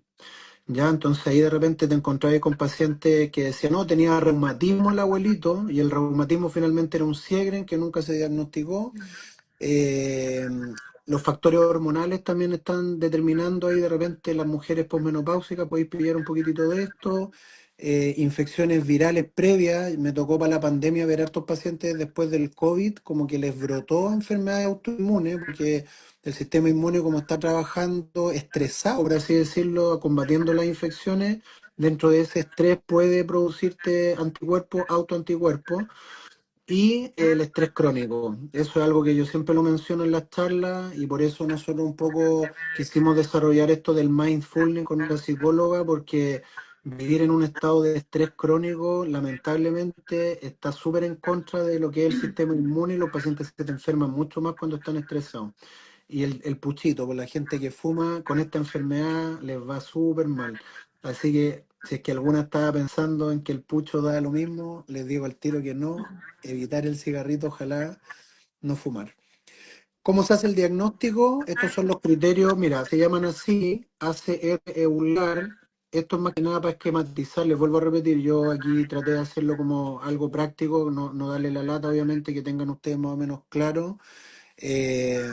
Ya, entonces ahí de repente te encontrabas con pacientes que decían, no, tenía reumatismo el abuelito, y el reumatismo finalmente era un Sjögren que nunca se diagnosticó. Eh, los factores hormonales también están determinando ahí de repente las mujeres posmenopáusicas, podéis pillar un poquitito de esto. Infecciones virales previas, me tocó para la pandemia ver a estos pacientes después del COVID, como que les brotó enfermedades autoinmunes, porque el sistema inmune como está trabajando estresado, por así decirlo, combatiendo las infecciones, dentro de ese estrés puede producirte anticuerpos, autoanticuerpos. Y el estrés crónico, eso es algo que yo siempre lo menciono en las charlas y por eso nosotros un poco quisimos desarrollar esto del mindfulness con una psicóloga porque vivir en un estado de estrés crónico lamentablemente está súper en contra de lo que es el sistema inmune y los pacientes se te enferman mucho más cuando están estresados. Y el puchito, por la gente que fuma con esta enfermedad les va súper mal. Así que si es que alguna estaba pensando en que el pucho da lo mismo, les digo al tiro que no, evitar el cigarrito, ojalá no fumar. ¿Cómo se hace el diagnóstico? Estos son los criterios, mira, se llaman así, ACR EULAR. Esto es más que nada para esquematizar, les vuelvo a repetir, yo aquí traté de hacerlo como algo práctico, no darle la lata, obviamente, que tengan ustedes más o menos claro. Eh,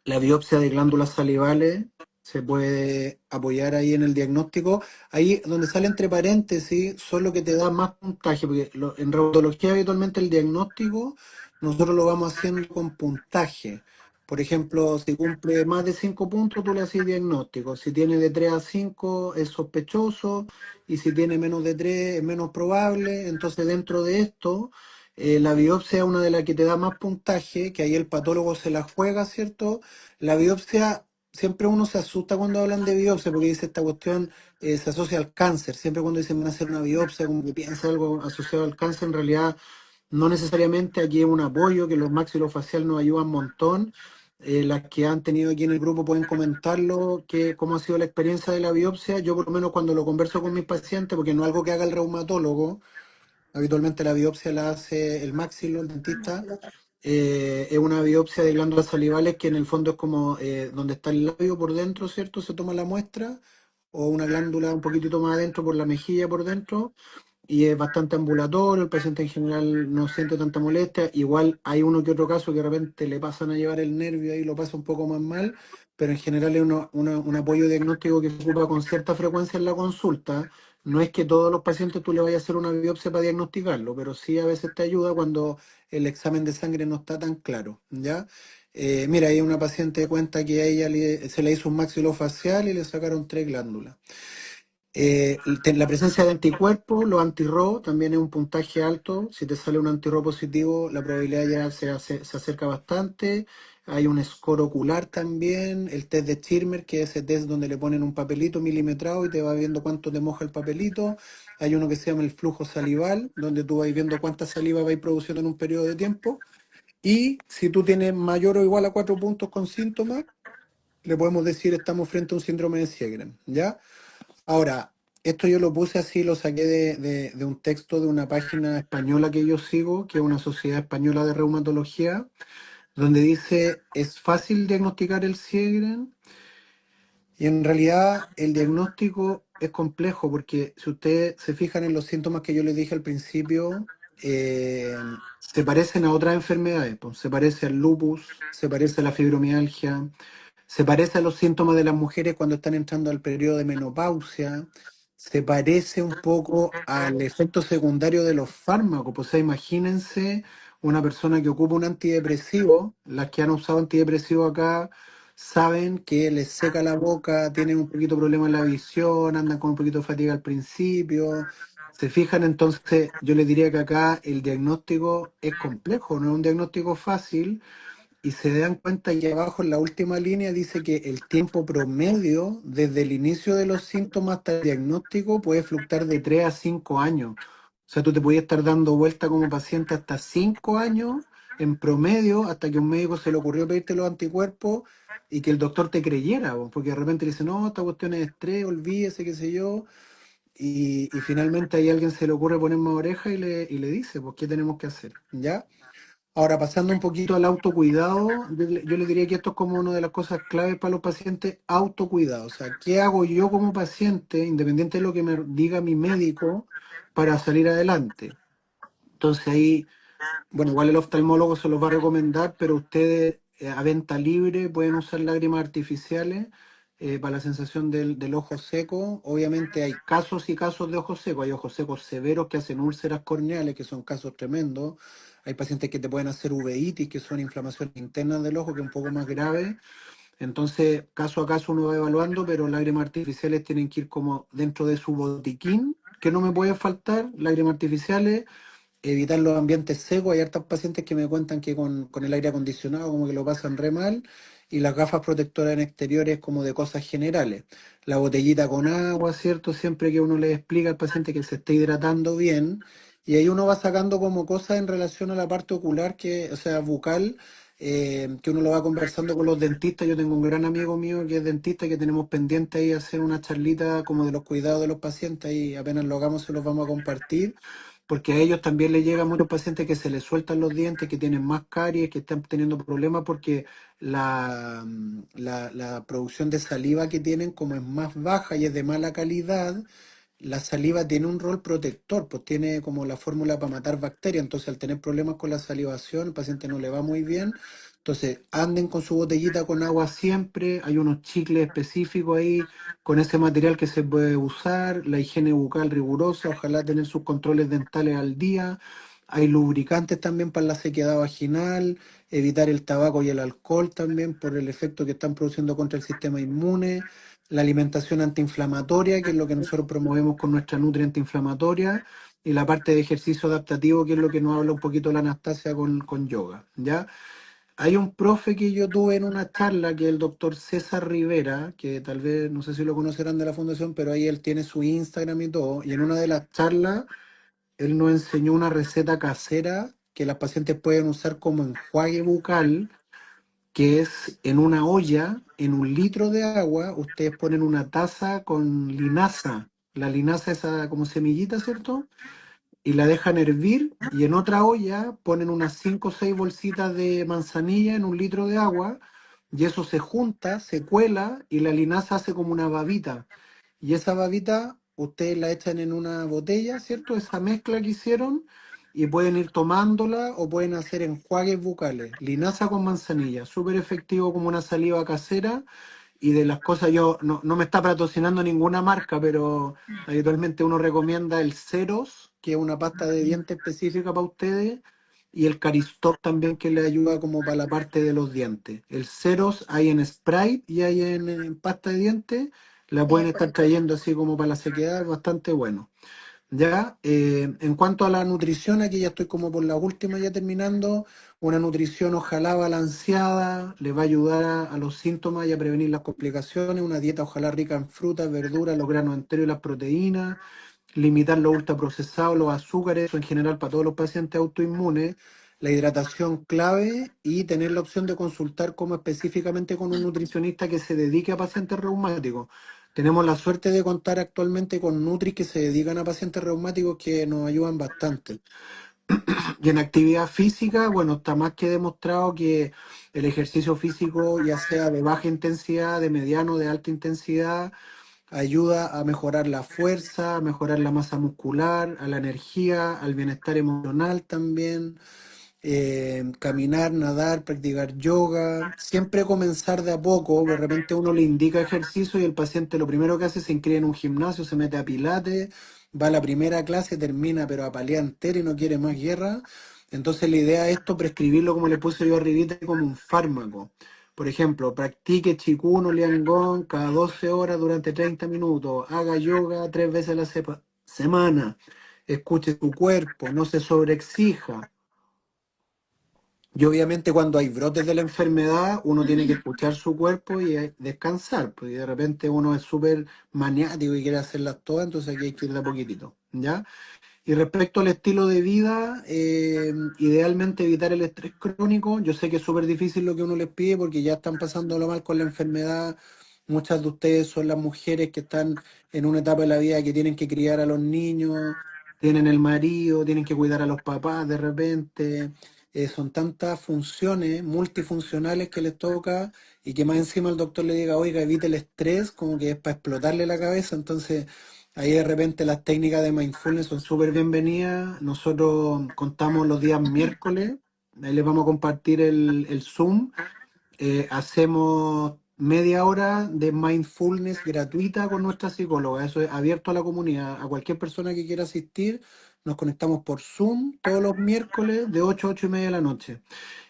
la biopsia de glándulas salivales se puede apoyar ahí en el diagnóstico. Ahí donde sale entre paréntesis, son lo que te da más puntaje, porque en reumatología habitualmente el diagnóstico nosotros lo vamos haciendo con puntaje. Por ejemplo, si cumple más de 5 puntos, tú le haces diagnóstico. Si tiene de 3 a 5 es sospechoso, y si tiene menos de 3 es menos probable. Entonces, dentro de esto, la biopsia es una de las que te da más puntaje, que ahí el patólogo se la juega, ¿cierto? La biopsia, siempre uno se asusta cuando hablan de biopsia, porque dice esta cuestión se asocia al cáncer. Siempre cuando dicen van a hacer una biopsia, como que piensa algo asociado al cáncer, en realidad no necesariamente. Aquí es un apoyo, que los maxilofacial nos ayudan un montón. Las que han tenido aquí en el grupo pueden comentarlo, cómo ha sido la experiencia de la biopsia. Yo por lo menos cuando lo converso con mis pacientes, porque no es algo que haga el reumatólogo, habitualmente la biopsia la hace el maxilo, el dentista. Es una biopsia de glándulas salivales que en el fondo es como donde está el labio por dentro, ¿cierto? Se toma la muestra, o una glándula un poquitito más adentro por la mejilla por dentro, y es bastante ambulatorio, el paciente en general no siente tanta molestia. Igual hay uno que otro caso que de repente le pasan a llevar el nervio y lo pasa un poco más mal, pero en general es un apoyo diagnóstico que se ocupa con cierta frecuencia en la consulta. No es que todos los pacientes tú le vayas a hacer una biopsia para diagnosticarlo, pero sí a veces te ayuda cuando el examen de sangre no está tan claro, ¿ya? Mira, hay una paciente que cuenta que a ella se le hizo un maxilofacial y le sacaron 3 glándulas. La presencia de anticuerpos, los anti-RO, también es un puntaje alto. Si te sale un anti-RO positivo, la probabilidad ya se acerca bastante. Hay un score ocular también, el test de Schirmer, que es ese test donde le ponen un papelito milimetrado y te va viendo cuánto te moja el papelito. Hay uno que se llama el flujo salival, donde tú vas viendo cuánta saliva vais produciendo en un periodo de tiempo. Y si tú tienes mayor o igual a 4 puntos con síntomas, le podemos decir estamos frente a un síndrome de Sjögren, ¿ya? Ahora, esto yo lo puse así, lo saqué de un texto de una página española que yo sigo, que es una sociedad española de reumatología, donde dice, es fácil diagnosticar el Sjögren, y en realidad el diagnóstico es complejo, porque si ustedes se fijan en los síntomas que yo les dije al principio, se parecen a otras enfermedades, pues, se parece al lupus, se parece a la fibromialgia, se parece a los síntomas de las mujeres cuando están entrando al periodo de menopausia. Se parece un poco al efecto secundario de los fármacos. Pues, o sea, imagínense una persona que ocupa un antidepresivo. Las que han usado antidepresivo acá saben que les seca la boca, tienen un poquito de problema en la visión, andan con un poquito de fatiga al principio. Se fijan, entonces yo les diría que acá el diagnóstico es complejo, no es un diagnóstico fácil, y se dan cuenta que abajo en la última línea dice que el tiempo promedio desde el inicio de los síntomas hasta el diagnóstico puede fluctuar de 3 a 5 años. O sea, tú te podías estar dando vuelta como paciente hasta 5 años en promedio, hasta que un médico se le ocurrió pedirte los anticuerpos y que el doctor te creyera, po, porque de repente le dice, no, esta cuestión es estrés, olvídese, qué sé yo, y finalmente ahí a alguien se le ocurre poner más oreja y le dice, pues, ¿qué tenemos que hacer? ¿Ya? Ahora, pasando un poquito al autocuidado, yo le diría que esto es como una de las cosas claves para los pacientes, autocuidado. O sea, ¿qué hago yo como paciente, independiente de lo que me diga mi médico, para salir adelante? Entonces ahí, bueno, igual el oftalmólogo se los va a recomendar, pero ustedes a venta libre pueden usar lágrimas artificiales para la sensación del ojo seco. Obviamente hay casos y casos de ojos secos. Hay ojos secos severos que hacen úlceras corneales, que son casos tremendos. Hay pacientes que te pueden hacer uveitis, que son inflamaciones internas del ojo, que es un poco más grave. Entonces, caso a caso uno va evaluando, pero lágrimas artificiales tienen que ir como dentro de su botiquín, que no me puede faltar, lágrimas artificiales, evitar los ambientes secos. Hay hartos pacientes que me cuentan que con el aire acondicionado como que lo pasan re mal, y las gafas protectoras en exteriores como de cosas generales. La botellita con agua, ¿cierto? Siempre que uno le explica al paciente que se esté hidratando bien, y ahí uno va sacando como cosas en relación a la parte ocular, o sea, bucal, que uno lo va conversando con los dentistas. Yo tengo un gran amigo mío que es dentista, que tenemos pendiente ahí hacer una charlita como de los cuidados de los pacientes, y apenas lo hagamos se los vamos a compartir, porque a ellos también les llegan muchos pacientes que se les sueltan los dientes, que tienen más caries, que están teniendo problemas porque la producción de saliva que tienen, como es más baja y es de mala calidad, la saliva tiene un rol protector, pues tiene como la fórmula para matar bacterias. Entonces, al tener problemas con la salivación, el paciente no le va muy bien. Entonces, anden con su botellita con agua siempre. Hay unos chicles específicos ahí con ese material que se puede usar. La higiene bucal rigurosa, ojalá tener sus controles dentales al día. Hay lubricantes también para la sequedad vaginal, evitar el tabaco y el alcohol también por el efecto que están produciendo contra el sistema inmune. La alimentación antiinflamatoria, que es lo que nosotros promovemos con nuestra nutri antiinflamatoria, y la parte de ejercicio adaptativo, que es lo que nos habla un poquito la Anastasia con yoga, ¿ya? Hay un profe que yo tuve en una charla, que es el doctor César Rivera, que tal vez, no sé si lo conocerán de la fundación, pero ahí él tiene su Instagram y todo, y en una de las charlas, él nos enseñó una receta casera que las pacientes pueden usar como enjuague bucal, que es en una olla, en 1 litro de agua, ustedes ponen una taza con linaza, la linaza esa como semillita, ¿cierto? Y la dejan hervir, y en otra olla ponen unas 5 o 6 bolsitas de manzanilla en 1 litro de agua, y eso se junta, se cuela, y la linaza hace como una babita. Y esa babita ustedes la echan en una botella, ¿cierto? Esa mezcla que hicieron, y pueden ir tomándola o pueden hacer enjuagues bucales. Linaza con manzanilla, súper efectivo como una saliva casera. Y de las cosas, yo no me está patrocinando ninguna marca, pero habitualmente uno recomienda el Ceros, que es una pasta de dientes específica para ustedes, y el Caristop también, que le ayuda como para la parte de los dientes. El Ceros hay en Sprite y hay en pasta de dientes, la pueden estar trayendo así como para la sequedad, bastante bueno. Ya, en cuanto a la nutrición, aquí ya estoy como por la última, ya terminando. Una nutrición ojalá balanceada, le va a ayudar a los síntomas y a prevenir las complicaciones. Una dieta ojalá rica en frutas, verduras, los granos enteros y las proteínas. Limitar los ultraprocesados, los azúcares, eso en general para todos los pacientes autoinmunes. La hidratación clave, y tener la opción de consultar como específicamente con un nutricionista que se dedique a pacientes reumáticos. Tenemos la suerte de contar actualmente con Nutris que se dedican a pacientes reumáticos, que nos ayudan bastante. Y en actividad física, bueno, está más que demostrado que el ejercicio físico, ya sea de baja intensidad, de mediano, de alta intensidad, ayuda a mejorar la fuerza, a mejorar la masa muscular, a la energía, al bienestar emocional también. Caminar, nadar, practicar yoga, siempre comenzar de a poco. De repente uno le indica ejercicio y el paciente lo primero que hace es se inscribe en un gimnasio, se mete a pilates, va a la primera clase, termina pero a paliar entera y no quiere más guerra. Entonces la idea es esto, prescribirlo, como le puse yo arribita, como un fármaco. Por ejemplo, practique Qigong o Liangong cada 12 horas durante 30 minutos, haga yoga 3 veces a la semana, escuche su cuerpo, no se sobreexija. Y obviamente cuando hay brotes de la enfermedad, uno tiene que escuchar su cuerpo y descansar, porque de repente uno es súper maniático y quiere hacerlas todas, entonces aquí hay que ir de a poquitito, ¿ya? Y respecto al estilo de vida, idealmente evitar el estrés crónico. Yo sé que es súper difícil lo que uno les pide porque ya están pasándolo mal con la enfermedad. Muchas de ustedes son las mujeres que están en una etapa de la vida que tienen que criar a los niños, tienen el marido, tienen que cuidar a los papás de repente. Son tantas funciones multifuncionales que les toca y que más encima el doctor le diga, oiga, evite el estrés, como que es para explotarle la cabeza. Entonces, ahí de repente las técnicas de mindfulness son súper bienvenidas. Nosotros contamos los días miércoles, ahí les vamos a compartir el Zoom. Hacemos media hora de mindfulness gratuita con nuestra psicóloga. Eso es abierto a la comunidad, a cualquier persona que quiera asistir. Nos conectamos por Zoom todos los miércoles de 8 a 8 y media de la noche.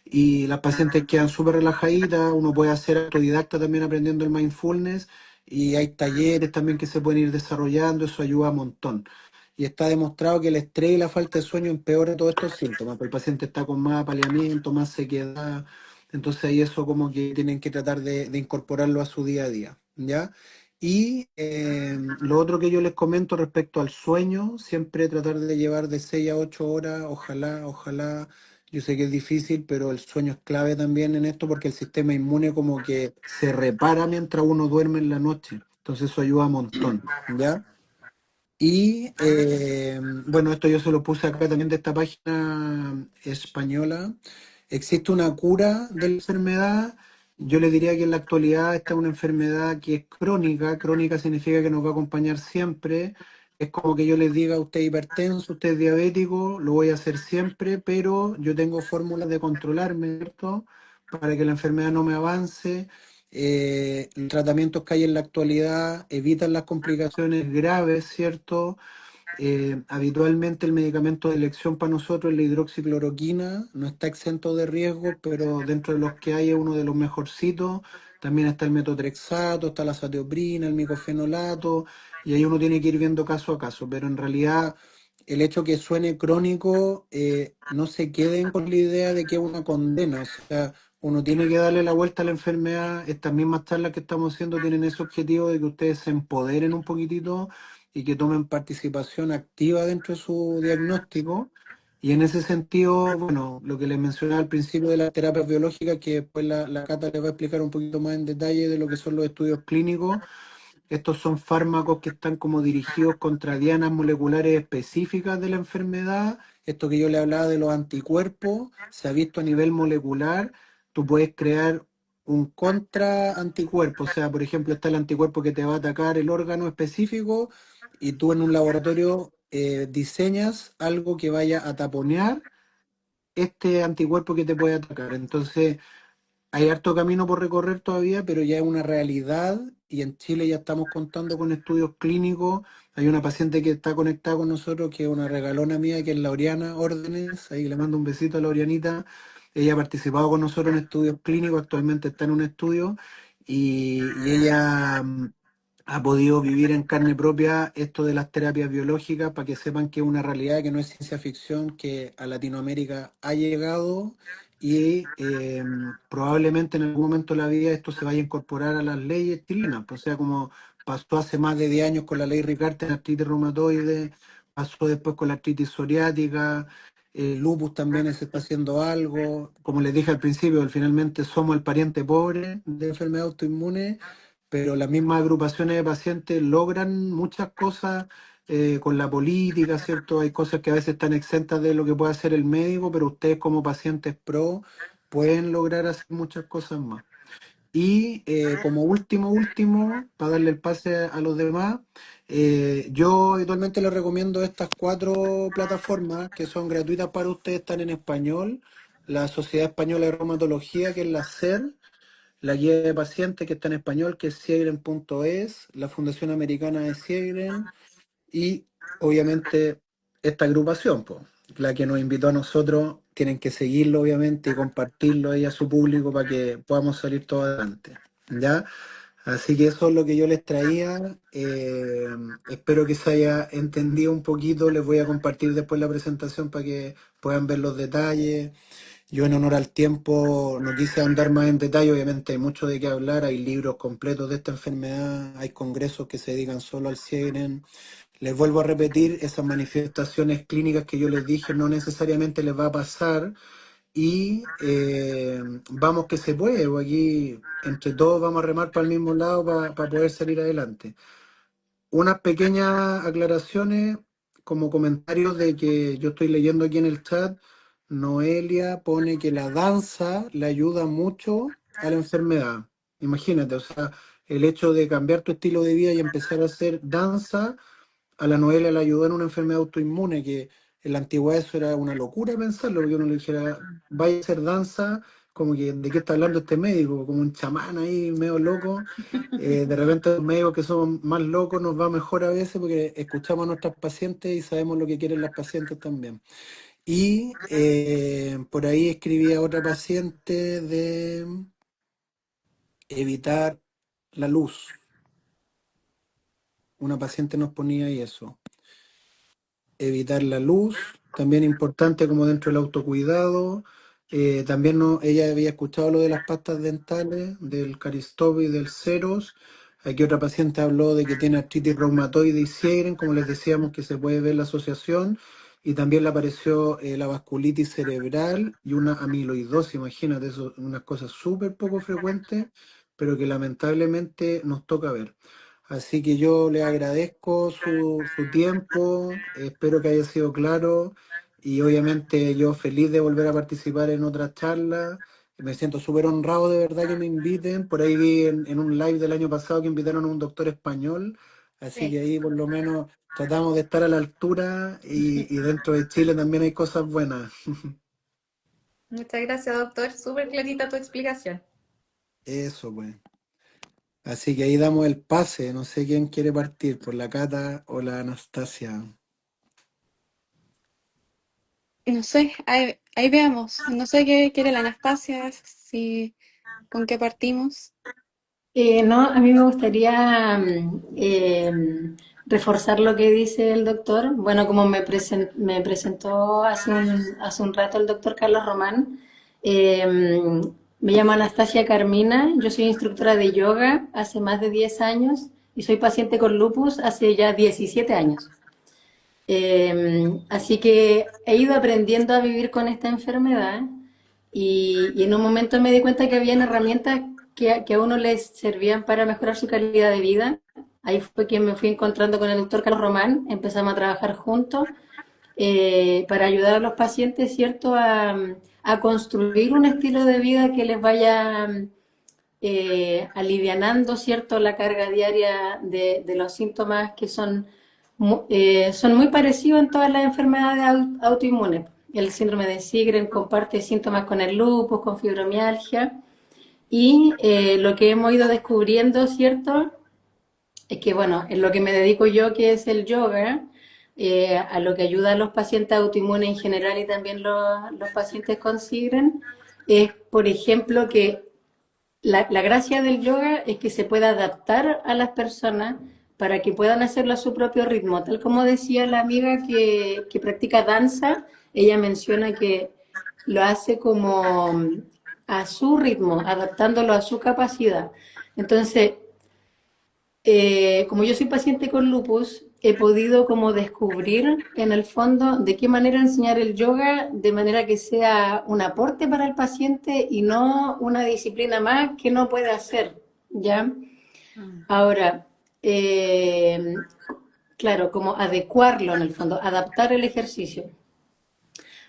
Y las pacientes quedan súper relajaditas, uno puede hacer autodidacta también aprendiendo el mindfulness y hay talleres también que se pueden ir desarrollando, eso ayuda un montón. Y está demostrado que el estrés y la falta de sueño empeora todos estos síntomas, porque el paciente está con más apaleamiento, más sequedad, entonces ahí eso como que tienen que tratar de incorporarlo a su día a día, ¿ya? Y lo otro que yo les comento respecto al sueño, siempre tratar de llevar de 6 a 8 horas, ojalá. Yo sé que es difícil, pero el sueño es clave también en esto porque el sistema inmune como que se repara mientras uno duerme en la noche. Entonces eso ayuda un montón, ¿ya? Y bueno, esto yo se lo puse acá también de esta página española. Existe una cura de la enfermedad. Yo le diría que en la actualidad esta es una enfermedad que es crónica. Crónica significa que nos va a acompañar siempre. Es como que yo les diga, usted es hipertenso, usted es diabético, lo voy a hacer siempre, pero yo tengo fórmulas de controlarme, ¿cierto? Para que la enfermedad no me avance. Los tratamientos que hay en la actualidad evitan las complicaciones graves, ¿cierto? Habitualmente el medicamento de elección para nosotros es la hidroxicloroquina, no está exento de riesgo, pero dentro de los que hay es uno de los mejorcitos. También está el metotrexato, está la satioprina, el micofenolato, y ahí uno tiene que ir viendo caso a caso, pero en realidad el hecho que suene crónico, no se queden con la idea de que es una condena, o sea, uno tiene que darle la vuelta a la enfermedad. Estas mismas charlas que estamos haciendo tienen ese objetivo de que ustedes se empoderen un poquitito y que tomen participación activa dentro de su diagnóstico. Y en ese sentido, bueno, lo que les mencionaba al principio de las terapias biológicas, que después la Cata les va a explicar un poquito más en detalle de lo que son los estudios clínicos. Estos son fármacos que están como dirigidos contra dianas moleculares específicas de la enfermedad. Esto que yo le hablaba de los anticuerpos, se ha visto a nivel molecular. Tú puedes crear un contra anticuerpo, o sea, por ejemplo, está el anticuerpo que te va a atacar el órgano específico y tú en un laboratorio diseñas algo que vaya a taponear este anticuerpo que te puede atacar. Entonces, hay harto camino por recorrer todavía, pero ya es una realidad y en Chile ya estamos contando con estudios clínicos. Hay una paciente que está conectada con nosotros, que es una regalona mía, que es Laureana Órdenes. Ahí le mando un besito a Laureanita. Ella ha participado con nosotros en estudios clínicos, actualmente está en un estudio y ella ha podido vivir en carne propia esto de las terapias biológicas para que sepan que es una realidad, que no es ciencia ficción, que a Latinoamérica ha llegado y probablemente en algún momento de la vida esto se vaya a incorporar a las leyes chilenas. Pues, o sea, como pasó hace más de 10 años con la ley Ricarte en artritis reumatoide, pasó después con la artritis psoriática, lupus también se está haciendo algo. Como les dije al principio, finalmente somos el pariente pobre de enfermedad autoinmune, pero las mismas agrupaciones de pacientes logran muchas cosas con la política, ¿cierto? Hay cosas que a veces están exentas de lo que puede hacer el médico, pero ustedes como pacientes pro pueden lograr hacer muchas cosas más. Y como último, para darle el pase a los demás, yo habitualmente les recomiendo estas 4 plataformas que son gratuitas para ustedes, están en español. La Sociedad Española de Reumatología, que es la SER, la guía de pacientes que está en español, que es siegren.es, la Fundación Americana de Siegren y obviamente esta agrupación, po, la que nos invitó a nosotros, tienen que seguirlo obviamente y compartirlo ahí a su público para que podamos salir todos adelante. ¿Ya? Así que eso es lo que yo les traía. Espero que se haya entendido un poquito. Les voy a compartir después la presentación para que puedan ver los detalles. Yo en honor al tiempo no quise andar más en detalle, obviamente hay mucho de qué hablar, hay libros completos de esta enfermedad, hay congresos que se dedican solo al Sjögren, Les vuelvo a repetir, esas manifestaciones clínicas que yo les dije no necesariamente les va a pasar y vamos que se puede, pues aquí entre todos vamos a remar para el mismo lado para poder salir adelante. Unas pequeñas aclaraciones como comentarios de que yo estoy leyendo aquí en el chat. Noelia pone que la danza le ayuda mucho a la enfermedad. Imagínate, o sea, el hecho de cambiar tu estilo de vida y empezar a hacer danza, a la Noelia le ayudó en una enfermedad autoinmune, que en la antigüedad eso era una locura pensarlo, porque uno le dijera, vaya a hacer danza, como que de qué está hablando este médico, como un chamán ahí medio loco. De repente los médicos que somos más locos nos va mejor a veces porque escuchamos a nuestras pacientes y sabemos lo que quieren las pacientes también. Y por ahí escribía otra paciente de evitar la luz. Una paciente nos ponía ahí eso. Evitar la luz, también importante como dentro del autocuidado. También no, ella había escuchado lo de las pastas dentales, del Caristobo y del Ceros. Aquí otra paciente habló de que tiene artritis reumatoide y Sjögren, como les decíamos que se puede ver la asociación. Y también le apareció la vasculitis cerebral y una amiloidosis, imagínate, eso, unas cosas súper poco frecuentes, pero que lamentablemente nos toca ver. Así que yo le agradezco su tiempo, espero que haya sido claro y obviamente yo feliz de volver a participar en otras charlas. Me siento súper honrado de verdad que me inviten. Por ahí vi en un live del año pasado que invitaron a un doctor español, así que Sí, ahí por lo menos tratamos de estar a la altura y dentro de Chile también hay cosas buenas. muchas gracias, doctor. Súper clarita tu explicación. Eso pues. Así que ahí damos el pase, no sé quién quiere partir, por la Cata o la Anastasia. No sé, ahí veamos. No sé qué quiere la Anastasia, si con qué partimos. No, a mí me gustaría reforzar lo que dice el doctor. Bueno, como me presentó hace un rato el doctor Carlos Román, me llamo Anastasia Carmina, yo soy instructora de yoga hace más de 10 años y soy paciente con lupus hace ya 17 años. Así que he ido aprendiendo a vivir con esta enfermedad y en un momento me di cuenta que habían herramientas que a uno les servían para mejorar su calidad de vida. Ahí fue que me fui encontrando con el doctor Carlos Román, empezamos a trabajar juntos para ayudar a los pacientes, ¿cierto?, a construir un estilo de vida que les vaya alivianando, ¿cierto?, la carga diaria de los síntomas que son muy parecidos en todas las enfermedades autoinmunes. El síndrome de Sjögren comparte síntomas con el lupus, con fibromialgia, y lo que hemos ido descubriendo, ¿cierto?, es que, bueno, en lo que me dedico yo, que es el yoga, a lo que ayuda a los pacientes autoinmunes en general y también los pacientes con Sjögren, es, por ejemplo, que la gracia del yoga es que se pueda adaptar a las personas para que puedan hacerlo a su propio ritmo. Tal como decía la amiga que practica danza, ella menciona que lo hace como a su ritmo, adaptándolo a su capacidad. Entonces, como yo soy paciente con lupus, he podido como descubrir en el fondo de qué manera enseñar el yoga de manera que sea un aporte para el paciente y no una disciplina más que no puede hacer, ¿ya? Mm. Ahora, claro, como adecuarlo en el fondo, adaptar el ejercicio.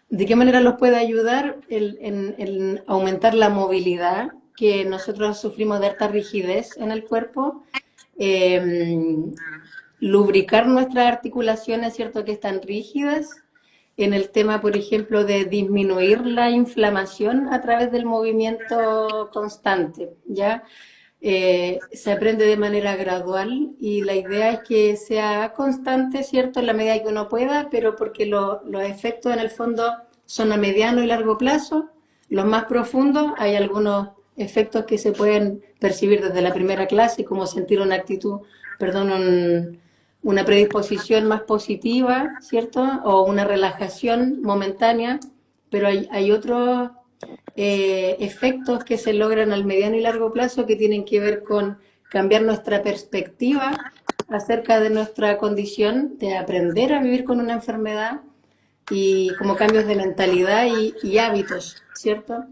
¿De qué manera los puede ayudar en aumentar la movilidad? Que nosotros sufrimos de harta rigidez en el cuerpo. Eh, Lubricar nuestras articulaciones, ¿cierto?, que están rígidas, en el tema, por ejemplo, de disminuir la inflamación a través del movimiento constante, ¿ya? Se aprende de manera gradual y la idea es que sea constante, ¿cierto?, en la medida que uno pueda, pero porque los efectos en el fondo son a mediano y largo plazo. Los más profundos, hay algunos efectos que se pueden percibir desde la primera clase, como sentir una actitud, perdón, una predisposición más positiva, ¿cierto? O una relajación momentánea, pero hay otros efectos que se logran al mediano y largo plazo que tienen que ver con cambiar nuestra perspectiva acerca de nuestra condición, de aprender a vivir con una enfermedad y como cambios de mentalidad y hábitos, ¿cierto?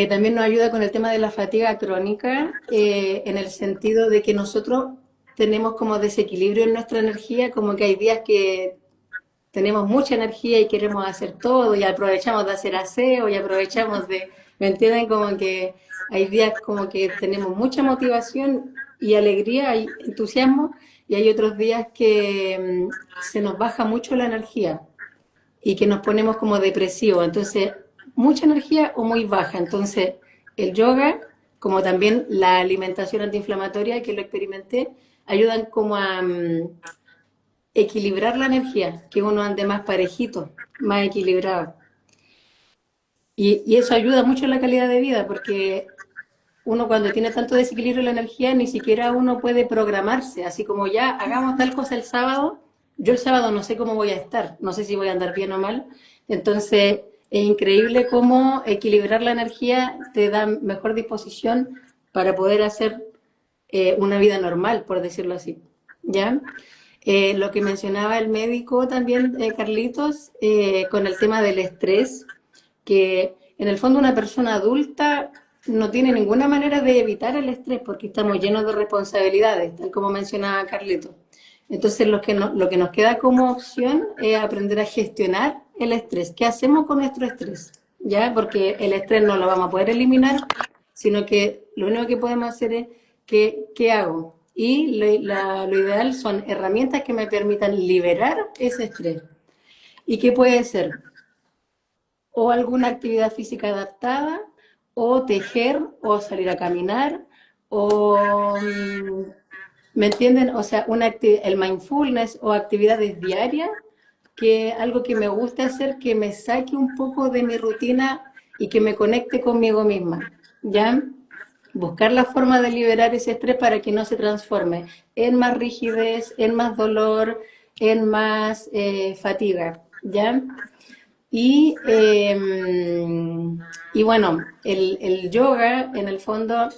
También nos ayuda con el tema de la fatiga crónica, en el sentido de que nosotros tenemos como desequilibrio en nuestra energía, como que hay días que tenemos mucha energía y queremos hacer todo y aprovechamos de hacer aseo y aprovechamos de, ¿me entienden? Como que hay días como que tenemos mucha motivación y alegría y entusiasmo y hay otros días que se nos baja mucho la energía y que nos ponemos como depresivos. Entonces, mucha energía o muy baja. Entonces, el yoga, como también la alimentación antiinflamatoria, que lo experimenté, ayudan como a equilibrar la energía, que uno ande más parejito, más equilibrado. Y eso ayuda mucho en la calidad de vida, porque uno cuando tiene tanto desequilibrio en la energía, ni siquiera uno puede programarse, así como ya hagamos tal cosa el sábado, yo el sábado no sé cómo voy a estar, no sé si voy a andar bien o mal, entonces es increíble cómo equilibrar la energía te da mejor disposición para poder hacer una vida normal, por decirlo así, ¿ya? Lo que mencionaba el médico también, Carlitos, con el tema del estrés, que en el fondo una persona adulta no tiene ninguna manera de evitar el estrés porque estamos llenos de responsabilidades, tal como mencionaba Carlito. Entonces lo que nos queda como opción es aprender a gestionar el estrés. ¿Qué hacemos con nuestro estrés? ¿Ya? Porque el estrés no lo vamos a poder eliminar, sino que lo único que podemos hacer es ¿qué hago? Y lo ideal son herramientas que me permitan liberar ese estrés. ¿Y qué puede ser? O alguna actividad física adaptada, o tejer, o salir a caminar, o, ¿me entienden? O sea, el mindfulness o actividades diarias, que algo que me gusta hacer, que me saque un poco de mi rutina y que me conecte conmigo misma, ¿ya? Buscar la forma de liberar ese estrés para que no se transforme en más rigidez, en más dolor, en más fatiga, ¿ya? Y, y bueno, el yoga, en el fondo,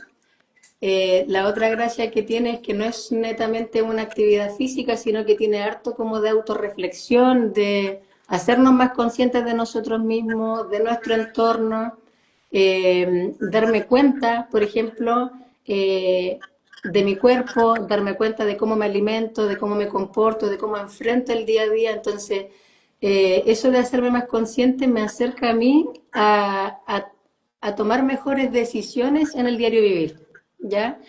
la otra gracia que tiene es que no es netamente una actividad física, sino que tiene harto como de autorreflexión, de hacernos más conscientes de nosotros mismos, de nuestro entorno, darme cuenta, por ejemplo, de mi cuerpo, darme cuenta de cómo me alimento, de cómo me comporto, de cómo enfrento el día a día. Entonces, eso de hacerme más consciente me acerca a mí a tomar mejores decisiones en el diario vivir, ¿ya?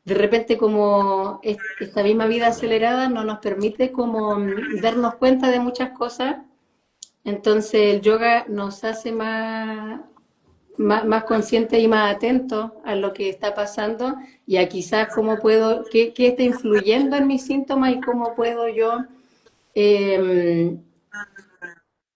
De repente como esta misma vida acelerada no nos permite como darnos cuenta de muchas cosas, entonces el yoga nos hace más conscientes y más atentos a lo que está pasando y a quizás cómo puedo, qué está influyendo en mis síntomas y cómo puedo yo eh,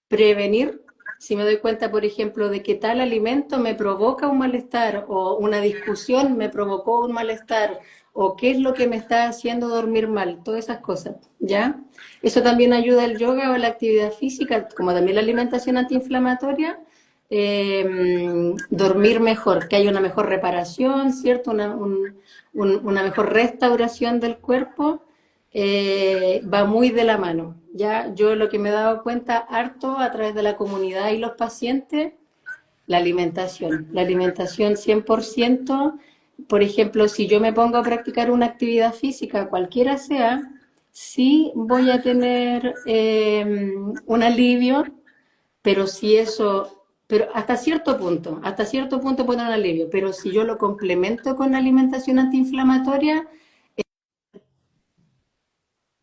prevenir si me doy cuenta, por ejemplo, de que tal alimento me provoca un malestar o una discusión me provocó un malestar o qué es lo que me está haciendo dormir mal, todas esas cosas, ¿ya? Eso también ayuda el yoga o la actividad física, como también la alimentación antiinflamatoria, dormir mejor, que haya una mejor reparación, ¿cierto? Una mejor restauración del cuerpo, va muy de la mano. Ya yo lo que me he dado cuenta harto a través de la comunidad y los pacientes, la alimentación 100%. Por ejemplo, si yo me pongo a practicar una actividad física, cualquiera sea, sí voy a tener un alivio, pero si eso, pero hasta cierto punto puede dar un alivio, pero si yo lo complemento con alimentación antiinflamatoria,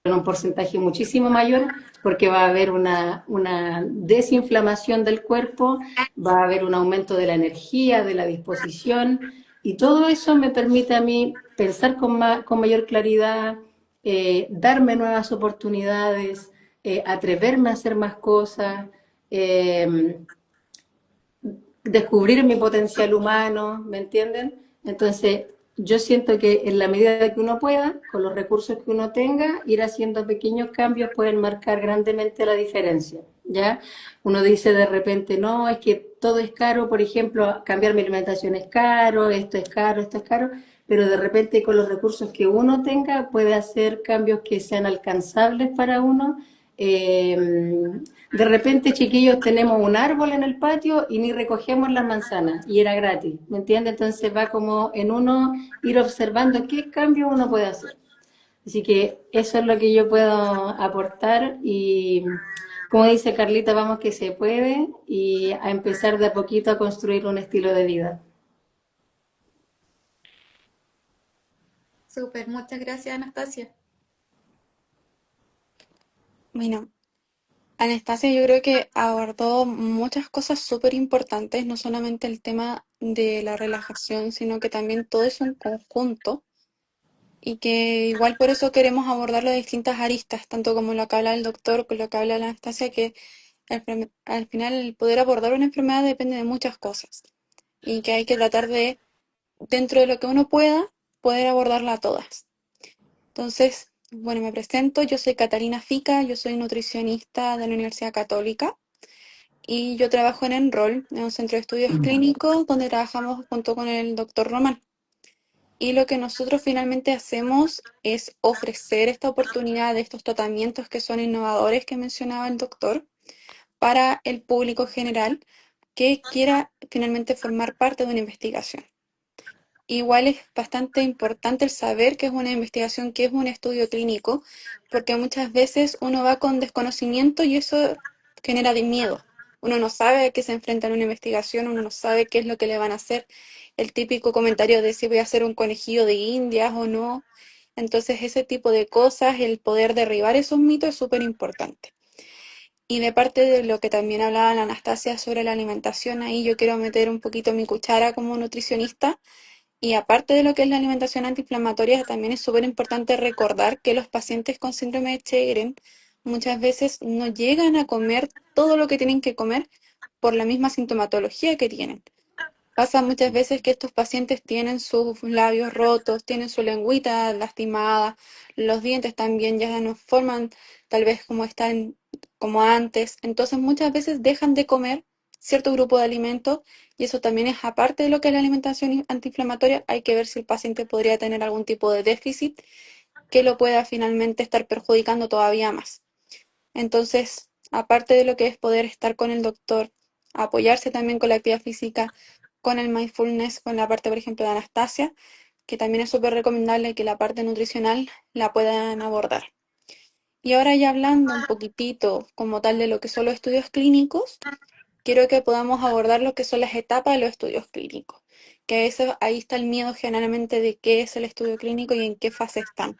en un porcentaje muchísimo mayor porque va a haber una desinflamación del cuerpo, va a haber un aumento de la energía, de la disposición y todo eso me permite a mí pensar con mayor claridad, darme nuevas oportunidades, atreverme a hacer más cosas, descubrir mi potencial humano, ¿me entienden? Entonces, yo siento que en la medida que uno pueda, con los recursos que uno tenga, ir haciendo pequeños cambios pueden marcar grandemente la diferencia, ¿ya? Uno dice de repente, no, es que todo es caro, por ejemplo, cambiar mi alimentación es caro, esto es caro, pero de repente con los recursos que uno tenga puede hacer cambios que sean alcanzables para uno. De repente, chiquillos, tenemos un árbol en el patio y ni recogemos las manzanas y era gratis, ¿me entiendes? Entonces va como en uno ir observando qué cambio uno puede hacer. Así que eso es lo que yo puedo aportar y como dice Carlita, vamos que se puede y a empezar de a poquito a construir un estilo de vida. Súper, muchas gracias, Anastasia. Bueno, Anastasia yo creo que abordó muchas cosas súper importantes, no solamente el tema de la relajación, sino que también todo es un conjunto y que igual por eso queremos abordarlo de distintas aristas, tanto como lo que habla el doctor, con lo que habla la Anastasia, que al final el poder abordar una enfermedad depende de muchas cosas y que hay que tratar de, dentro de lo que uno pueda, poder abordarla a todas. Entonces, bueno, me presento, yo soy Catalina Fica, yo soy nutricionista de la Universidad Católica y yo trabajo en Enroll, en un centro de estudios clínicos donde trabajamos junto con el doctor Román. Y lo que nosotros finalmente hacemos es ofrecer esta oportunidad de estos tratamientos que son innovadores que mencionaba el doctor para el público general que quiera finalmente formar parte de una investigación. Igual es bastante importante el saber que es una investigación, que es un estudio clínico, porque muchas veces uno va con desconocimiento y eso genera de miedo. Uno no sabe a qué se enfrenta en una investigación, uno no sabe qué es lo que le van a hacer. El típico comentario de si voy a hacer un conejillo de indias o no. Entonces ese tipo de cosas, el poder derribar esos mitos es súper importante. Y de parte de lo que también hablaba la Anastasia sobre la alimentación, ahí yo quiero meter un poquito mi cuchara como nutricionista y aparte de lo que es la alimentación antiinflamatoria, también es súper importante recordar que los pacientes con síndrome de Sjögren muchas veces no llegan a comer todo lo que tienen que comer por la misma sintomatología que tienen. Pasa muchas veces que estos pacientes tienen sus labios rotos, tienen su lengüita lastimada, los dientes también ya no forman tal vez como están como antes. Entonces muchas veces dejan de comer cierto grupo de alimentos y eso también es aparte de lo que es la alimentación antiinflamatoria. Hay que ver si el paciente podría tener algún tipo de déficit que lo pueda finalmente estar perjudicando todavía más. Entonces, aparte de lo que es poder estar con el doctor, apoyarse también con la actividad física, con el mindfulness, con la parte, por ejemplo, de Anastasia, que también es súper recomendable que la parte nutricional la puedan abordar. Y ahora ya hablando un poquitito como tal de lo que son los estudios clínicos, quiero que podamos abordar lo que son las etapas de los estudios clínicos, que eso, ahí está el miedo generalmente de qué es el estudio clínico y en qué fase están.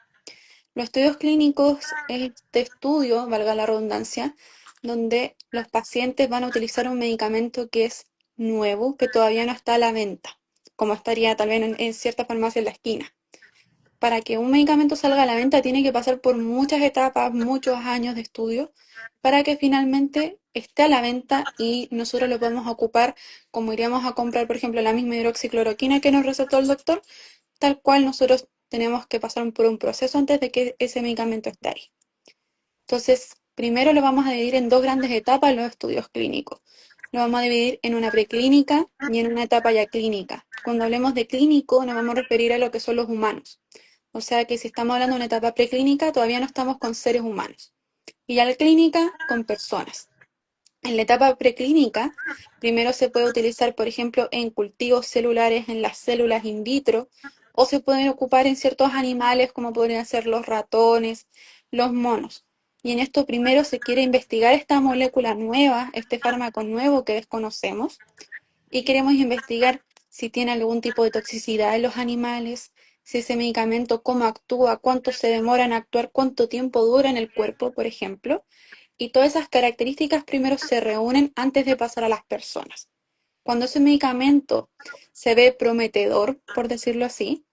Los estudios clínicos es este estudio, valga la redundancia, donde los pacientes van a utilizar un medicamento que es nuevo, que todavía no está a la venta, como estaría tal vez en cierta farmacia en la esquina. Para que un medicamento salga a la venta tiene que pasar por muchas etapas, muchos años de estudio, para que finalmente esté a la venta y nosotros lo podemos ocupar como iríamos a comprar, por ejemplo, la misma hidroxicloroquina que nos recetó el doctor, tal cual nosotros tenemos que pasar por un proceso antes de que ese medicamento esté ahí. Entonces, primero lo vamos a dividir en dos grandes etapas los estudios clínicos. Lo vamos a dividir en una preclínica y en una etapa ya clínica. Cuando hablemos de clínico, nos vamos a referir a lo que son los humanos. O sea que si estamos hablando de una etapa preclínica, todavía no estamos con seres humanos. Y ya la clínica, con personas. En la etapa preclínica, primero se puede utilizar, por ejemplo, en cultivos celulares, en las células in vitro, o se pueden ocupar en ciertos animales como podrían ser los ratones, los monos. Y en esto primero se quiere investigar esta molécula nueva, este fármaco nuevo que desconocemos, y queremos investigar si tiene algún tipo de toxicidad en los animales, si ese medicamento, cómo actúa, cuánto se demora en actuar, cuánto tiempo dura en el cuerpo, por ejemplo. Y todas esas características primero se reúnen antes de pasar a las personas. Cuando ese medicamento se ve prometedor, por decirlo así,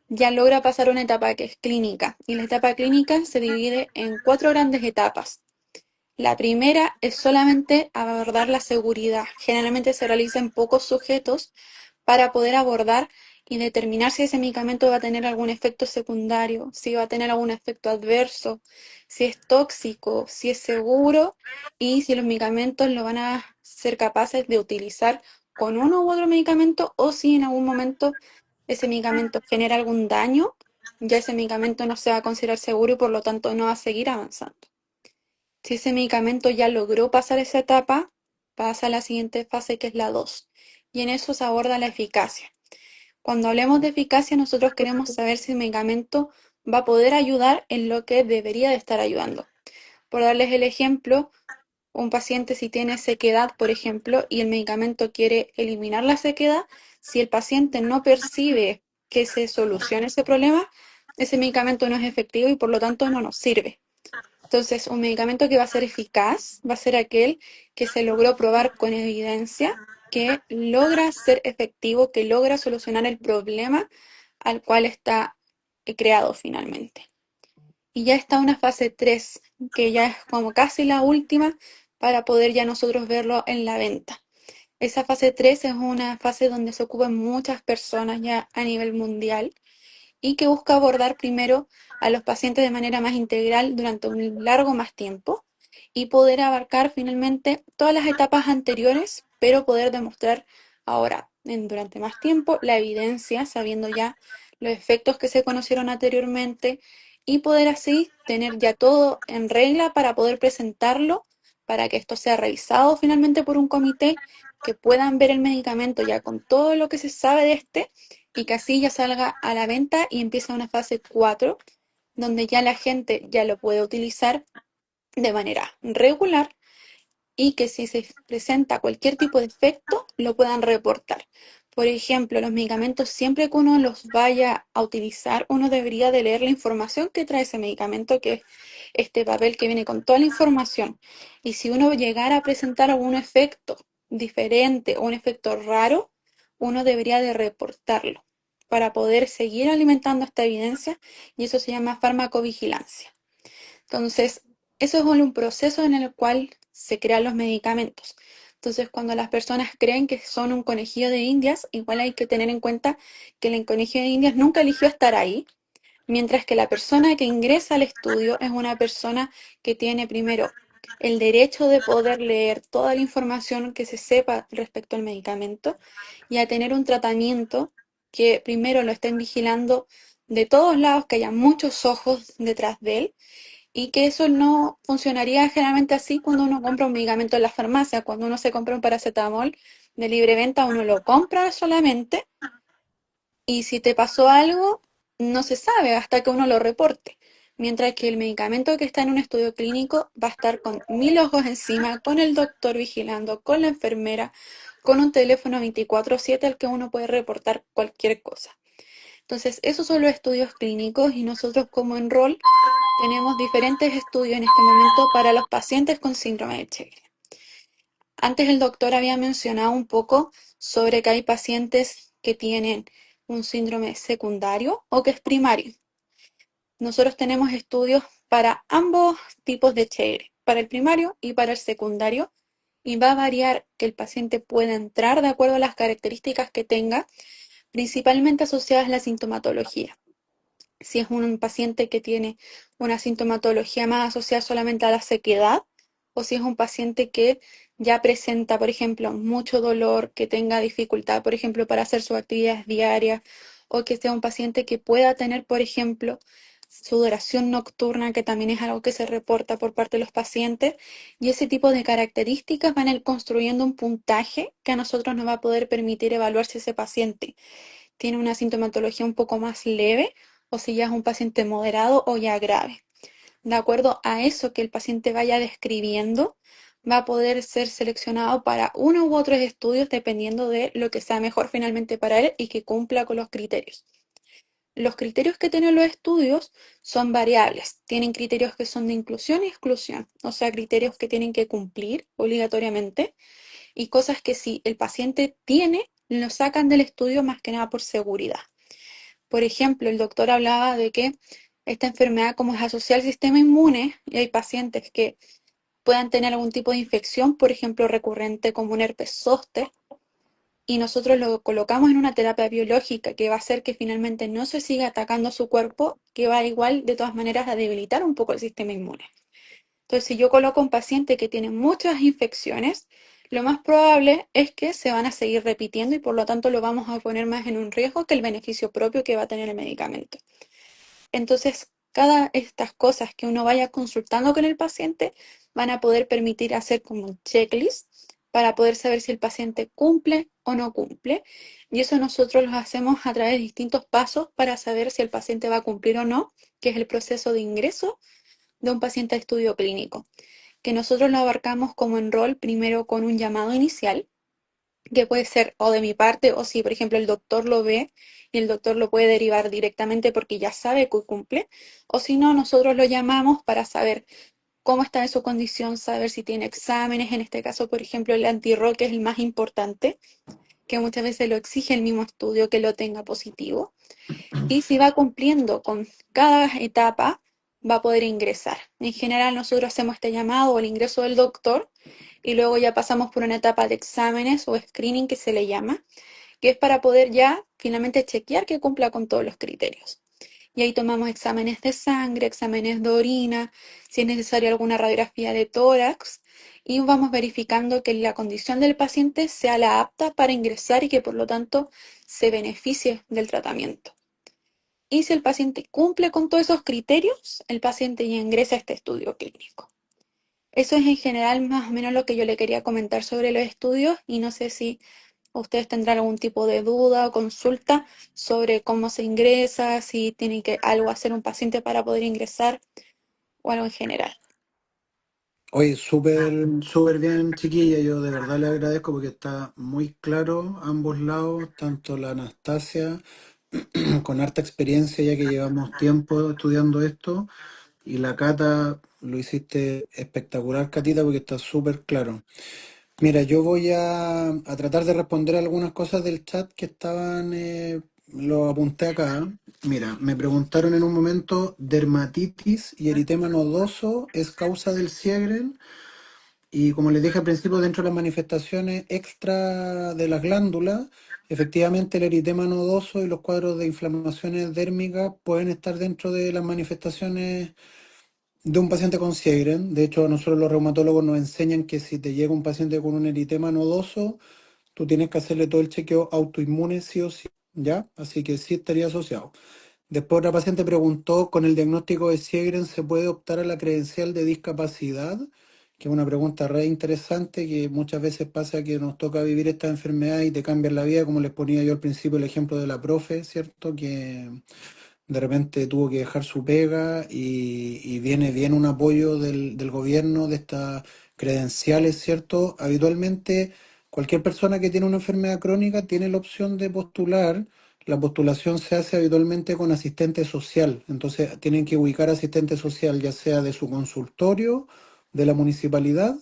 ya logra pasar a una etapa que es clínica. Y la etapa clínica se divide en cuatro grandes etapas. La primera es solamente abordar la seguridad. Generalmente se realiza en pocos sujetos para poder abordar y determinar si ese medicamento va a tener algún efecto secundario, si va a tener algún efecto adverso, si es tóxico, si es seguro y si los medicamentos lo van a ser capaces de utilizar con uno u otro medicamento o si en algún momento ese medicamento genera algún daño, ya ese medicamento no se va a considerar seguro y por lo tanto no va a seguir avanzando. Si ese medicamento ya logró pasar esa etapa, pasa a la siguiente fase que es la 2. Y en eso se aborda la eficacia. Cuando hablemos de eficacia, nosotros queremos saber si el medicamento va a poder ayudar en lo que debería de estar ayudando. Por darles el ejemplo, un paciente si tiene sequedad, por ejemplo, y el medicamento quiere eliminar la sequedad, si el paciente no percibe que se solucione ese problema, ese medicamento no es efectivo y por lo tanto no nos sirve. Entonces, un medicamento que va a ser eficaz va a ser aquel que se logró probar con evidencia, que logra ser efectivo, que logra solucionar el problema al cual está creado finalmente. Y ya está una fase 3, que ya es como casi la última para poder ya nosotros verlo en la venta. Esa fase 3 es una fase donde se ocupan muchas personas ya a nivel mundial y que busca abordar primero a los pacientes de manera más integral durante un largo más tiempo y poder abarcar finalmente todas las etapas anteriores, pero poder demostrar ahora, durante más tiempo, la evidencia, sabiendo ya los efectos que se conocieron anteriormente y poder así tener ya todo en regla para poder presentarlo, para que esto sea revisado finalmente por un comité, que puedan ver el medicamento ya con todo lo que se sabe de este y que así ya salga a la venta y empieza una fase 4 donde ya la gente ya lo puede utilizar de manera regular y que si se presenta cualquier tipo de efecto lo puedan reportar. Por ejemplo, los medicamentos, siempre que uno los vaya a utilizar, uno debería de leer la información que trae ese medicamento, que es este papel que viene con toda la información. Y si uno llegara a presentar algún efecto diferente o un efecto raro, uno debería de reportarlo para poder seguir alimentando esta evidencia y eso se llama farmacovigilancia. Entonces, eso es un proceso en el cual se crean los medicamentos. Entonces, cuando las personas creen que son un conejillo de indias, igual hay que tener en cuenta que el conejillo de indias nunca eligió estar ahí, mientras que la persona que ingresa al estudio es una persona que tiene primero el derecho de poder leer toda la información que se sepa respecto al medicamento y a tener un tratamiento que primero lo estén vigilando de todos lados, que haya muchos ojos detrás de él y que eso no funcionaría generalmente así cuando uno compra un medicamento en la farmacia. Cuando uno se compra un paracetamol de libre venta, uno lo compra solamente y si te pasó algo, no se sabe hasta que uno lo reporte. Mientras que el medicamento que está en un estudio clínico va a estar con 1000 ojos encima, con el doctor vigilando, con la enfermera, con un teléfono 24/7 al que uno puede reportar cualquier cosa. Entonces, esos son los estudios clínicos y nosotros como Enroll tenemos diferentes estudios en este momento para los pacientes con síndrome de Sjögren. Antes el doctor había mencionado un poco sobre que hay pacientes que tienen un síndrome secundario o que es primario. Nosotros tenemos estudios para ambos tipos de Sjögren, para el primario y para el secundario, y va a variar que el paciente pueda entrar de acuerdo a las características que tenga, principalmente asociadas a la sintomatología. Si es un paciente que tiene una sintomatología más asociada solamente a la sequedad, o si es un paciente que ya presenta, por ejemplo, mucho dolor, que tenga dificultad, por ejemplo, para hacer sus actividades diarias, o que sea un paciente que pueda tener, por ejemplo, sudoración nocturna, que también es algo que se reporta por parte de los pacientes, y ese tipo de características van a ir construyendo un puntaje que a nosotros nos va a poder permitir evaluar si ese paciente tiene una sintomatología un poco más leve o si ya es un paciente moderado o ya grave. De acuerdo a eso que el paciente vaya describiendo, va a poder ser seleccionado para uno u otros estudios dependiendo de lo que sea mejor finalmente para él y que cumpla con los criterios. Los criterios que tienen los estudios son variables, tienen criterios que son de inclusión y exclusión, o sea, criterios que tienen que cumplir obligatoriamente y cosas que si el paciente tiene, lo sacan del estudio más que nada por seguridad. Por ejemplo, el doctor hablaba de que esta enfermedad, como es asociada al sistema inmune, y hay pacientes que puedan tener algún tipo de infección, por ejemplo, recurrente como un herpes zóster, y nosotros lo colocamos en una terapia biológica que va a hacer que finalmente no se siga atacando su cuerpo, que va igual de todas maneras a debilitar un poco el sistema inmune. Entonces, si yo coloco a un paciente que tiene muchas infecciones, lo más probable es que se van a seguir repitiendo y por lo tanto lo vamos a poner más en un riesgo que el beneficio propio que va a tener el medicamento. Entonces, cada estas cosas que uno vaya consultando con el paciente van a poder permitir hacer como un checklist para poder saber si el paciente cumple o no cumple. Y eso nosotros lo hacemos a través de distintos pasos para saber si el paciente va a cumplir o no, que es el proceso de ingreso de un paciente a estudio clínico, que nosotros lo abarcamos como en rol primero con un llamado inicial, que puede ser o de mi parte o si, por ejemplo, el doctor lo ve y el doctor lo puede derivar directamente porque ya sabe que cumple, o si no, nosotros lo llamamos para saber cómo está en su condición, saber si tiene exámenes, en este caso, por ejemplo, el anti-RO, que es el más importante, que muchas veces lo exige el mismo estudio que lo tenga positivo, y si va cumpliendo con cada etapa, va a poder ingresar. En general, nosotros hacemos este llamado o el ingreso del doctor y luego ya pasamos por una etapa de exámenes o screening que se le llama, que es para poder ya finalmente chequear que cumpla con todos los criterios. Y ahí tomamos exámenes de sangre, exámenes de orina, si es necesario alguna radiografía de tórax, y vamos verificando que la condición del paciente sea la apta para ingresar y que por lo tanto se beneficie del tratamiento. Y si el paciente cumple con todos esos criterios, el paciente ya ingresa a este estudio clínico. Eso es en general más o menos lo que yo le quería comentar sobre los estudios y no sé si ustedes tendrán algún tipo de duda o consulta sobre cómo se ingresa, si tiene que algo hacer un paciente para poder ingresar o algo en general. Oye, súper bien, chiquilla. Yo de verdad le agradezco porque está muy claro ambos lados, tanto la Anastasia con harta experiencia ya que llevamos tiempo estudiando esto y la Cata lo hiciste espectacular, Catita, porque está súper claro. Mira, yo voy a tratar de responder algunas cosas del chat que estaban, lo apunté acá. Mira, me preguntaron en un momento, ¿dermatitis y eritema nodoso es causa del Sjögren? Y como les dije al principio, dentro de las manifestaciones extra de las glándulas, efectivamente el eritema nodoso y los cuadros de inflamaciones dérmicas pueden estar dentro de las manifestaciones de un paciente con Sjögren. De hecho, a nosotros los reumatólogos nos enseñan que si te llega un paciente con un eritema nodoso, tú tienes que hacerle todo el chequeo autoinmune sí o sí, ¿ya? Así que sí estaría asociado. Después otra paciente preguntó, ¿con el diagnóstico de Sjögren se puede optar a la credencial de discapacidad? Que es una pregunta re interesante que muchas veces pasa que nos toca vivir esta enfermedad y te cambian la vida, como les ponía yo al principio el ejemplo de la profe, ¿cierto? Que de repente tuvo que dejar su pega y viene bien un apoyo del gobierno de estas credenciales, ¿cierto? Habitualmente cualquier persona que tiene una enfermedad crónica tiene la opción de postular. La postulación se hace habitualmente con asistente social, entonces tienen que ubicar asistente social ya sea de su consultorio, de la municipalidad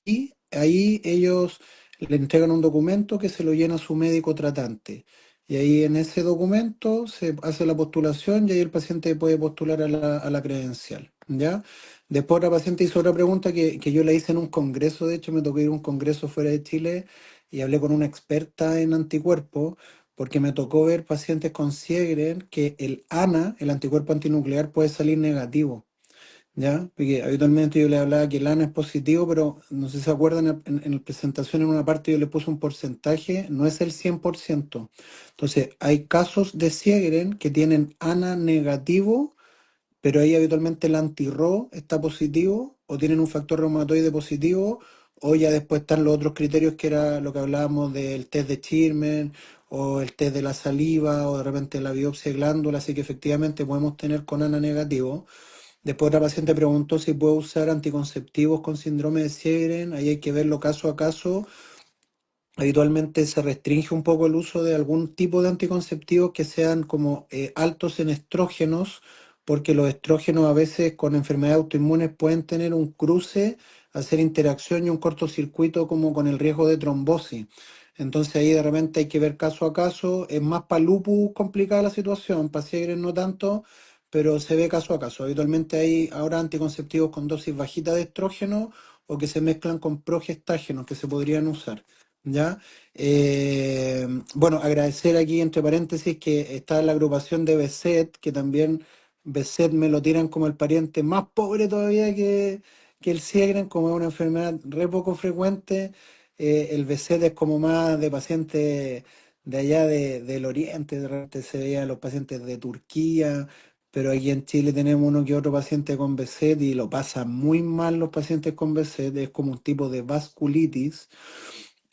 y ahí ellos le entregan un documento que se lo llena su médico tratante. Y ahí en ese documento se hace la postulación y ahí el paciente puede postular a la credencial, ¿ya? Después la paciente hizo otra pregunta que yo le hice en un congreso, de hecho me tocó ir a un congreso fuera de Chile y hablé con una experta en anticuerpos porque me tocó ver pacientes con Sjögren que el ANA, el anticuerpo antinuclear, puede salir negativo. ¿Ya? Porque habitualmente yo le hablaba que el ANO es positivo, pero no sé si se acuerdan, en la presentación en una parte yo le puse un porcentaje, no es el 100%. Entonces, hay casos de Sjögren que tienen ANA negativo, pero ahí habitualmente el anti-RO está positivo, o tienen un factor reumatoide positivo, o ya después están los otros criterios que era lo que hablábamos del test de Schirmer, o el test de la saliva, o de repente la biopsia de glándula, así que efectivamente podemos tener con ANA negativo. Después otra paciente preguntó si puedo usar anticonceptivos con síndrome de Sjögren. Ahí hay que verlo caso a caso. Habitualmente se restringe un poco el uso de algún tipo de anticonceptivos que sean como altos en estrógenos, porque los estrógenos a veces con enfermedades autoinmunes pueden tener un cruce, hacer interacción y un cortocircuito como con el riesgo de trombosis. Entonces ahí de repente hay que ver caso a caso. Es más para lupus complicada la situación, para Sjögren no tanto, pero se ve caso a caso. Habitualmente hay ahora anticonceptivos con dosis bajita de estrógeno o que se mezclan con progestágenos que se podrían usar. ¿Ya? Bueno, agradecer aquí entre paréntesis que está la agrupación de Beset, que también Beset me lo tiran como el pariente más pobre todavía que el Sjögren, como es una enfermedad re poco frecuente. el BSET es como más de pacientes de allá del oriente, de repente se veían los pacientes de Turquía, pero aquí en Chile tenemos uno que otro paciente con BSET y lo pasan muy mal los pacientes con BSET, es como un tipo de vasculitis.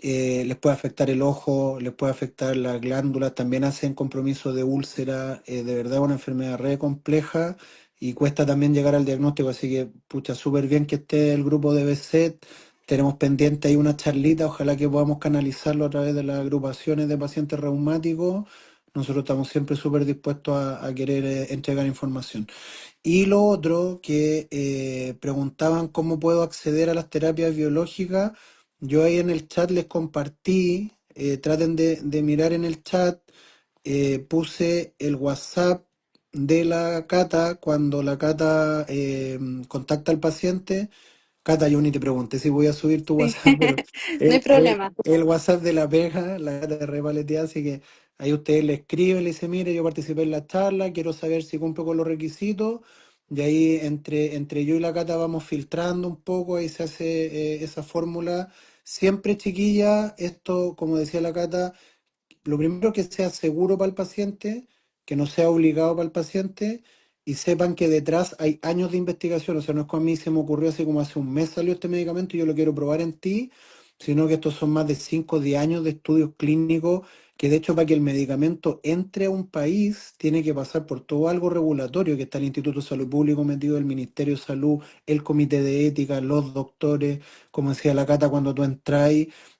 Les puede afectar el ojo, les puede afectar las glándulas, también hacen compromiso de úlcera, de verdad es una enfermedad re compleja y cuesta también llegar al diagnóstico, así que pucha, súper bien que esté el grupo de BSET, tenemos pendiente ahí una charlita, ojalá que podamos canalizarlo a través de las agrupaciones de pacientes reumáticos, nosotros estamos siempre súper dispuestos a querer entregar información. Y lo otro que preguntaban cómo puedo acceder a las terapias biológicas, yo ahí en el chat les compartí, traten de mirar en el chat, puse el WhatsApp de la Cata cuando la Cata contacta al paciente. Cata, yo ni te pregunté si voy a subir tu Sí, WhatsApp, pero no hay problema. el WhatsApp de la Peja, la Cata de Repaletea, así que ahí usted le escribe, le dice, mire, yo participé en la charla, quiero saber si cumplo con los requisitos, y ahí entre yo y la Cata vamos filtrando un poco, ahí se hace esa fórmula. Siempre, chiquilla, esto, como decía la Cata, lo primero que sea seguro para el paciente, que no sea obligado para el paciente y sepan que detrás hay años de investigación. O sea, no es como a mí se me ocurrió así como hace un mes salió este medicamento y yo lo quiero probar en ti, sino que estos son más de 5 o 10 años de estudios clínicos que de hecho para que el medicamento entre a un país tiene que pasar por todo algo regulatorio, que está el Instituto de Salud Pública metido, el Ministerio de Salud, el Comité de Ética, los doctores, como decía la Cata, cuando tú entras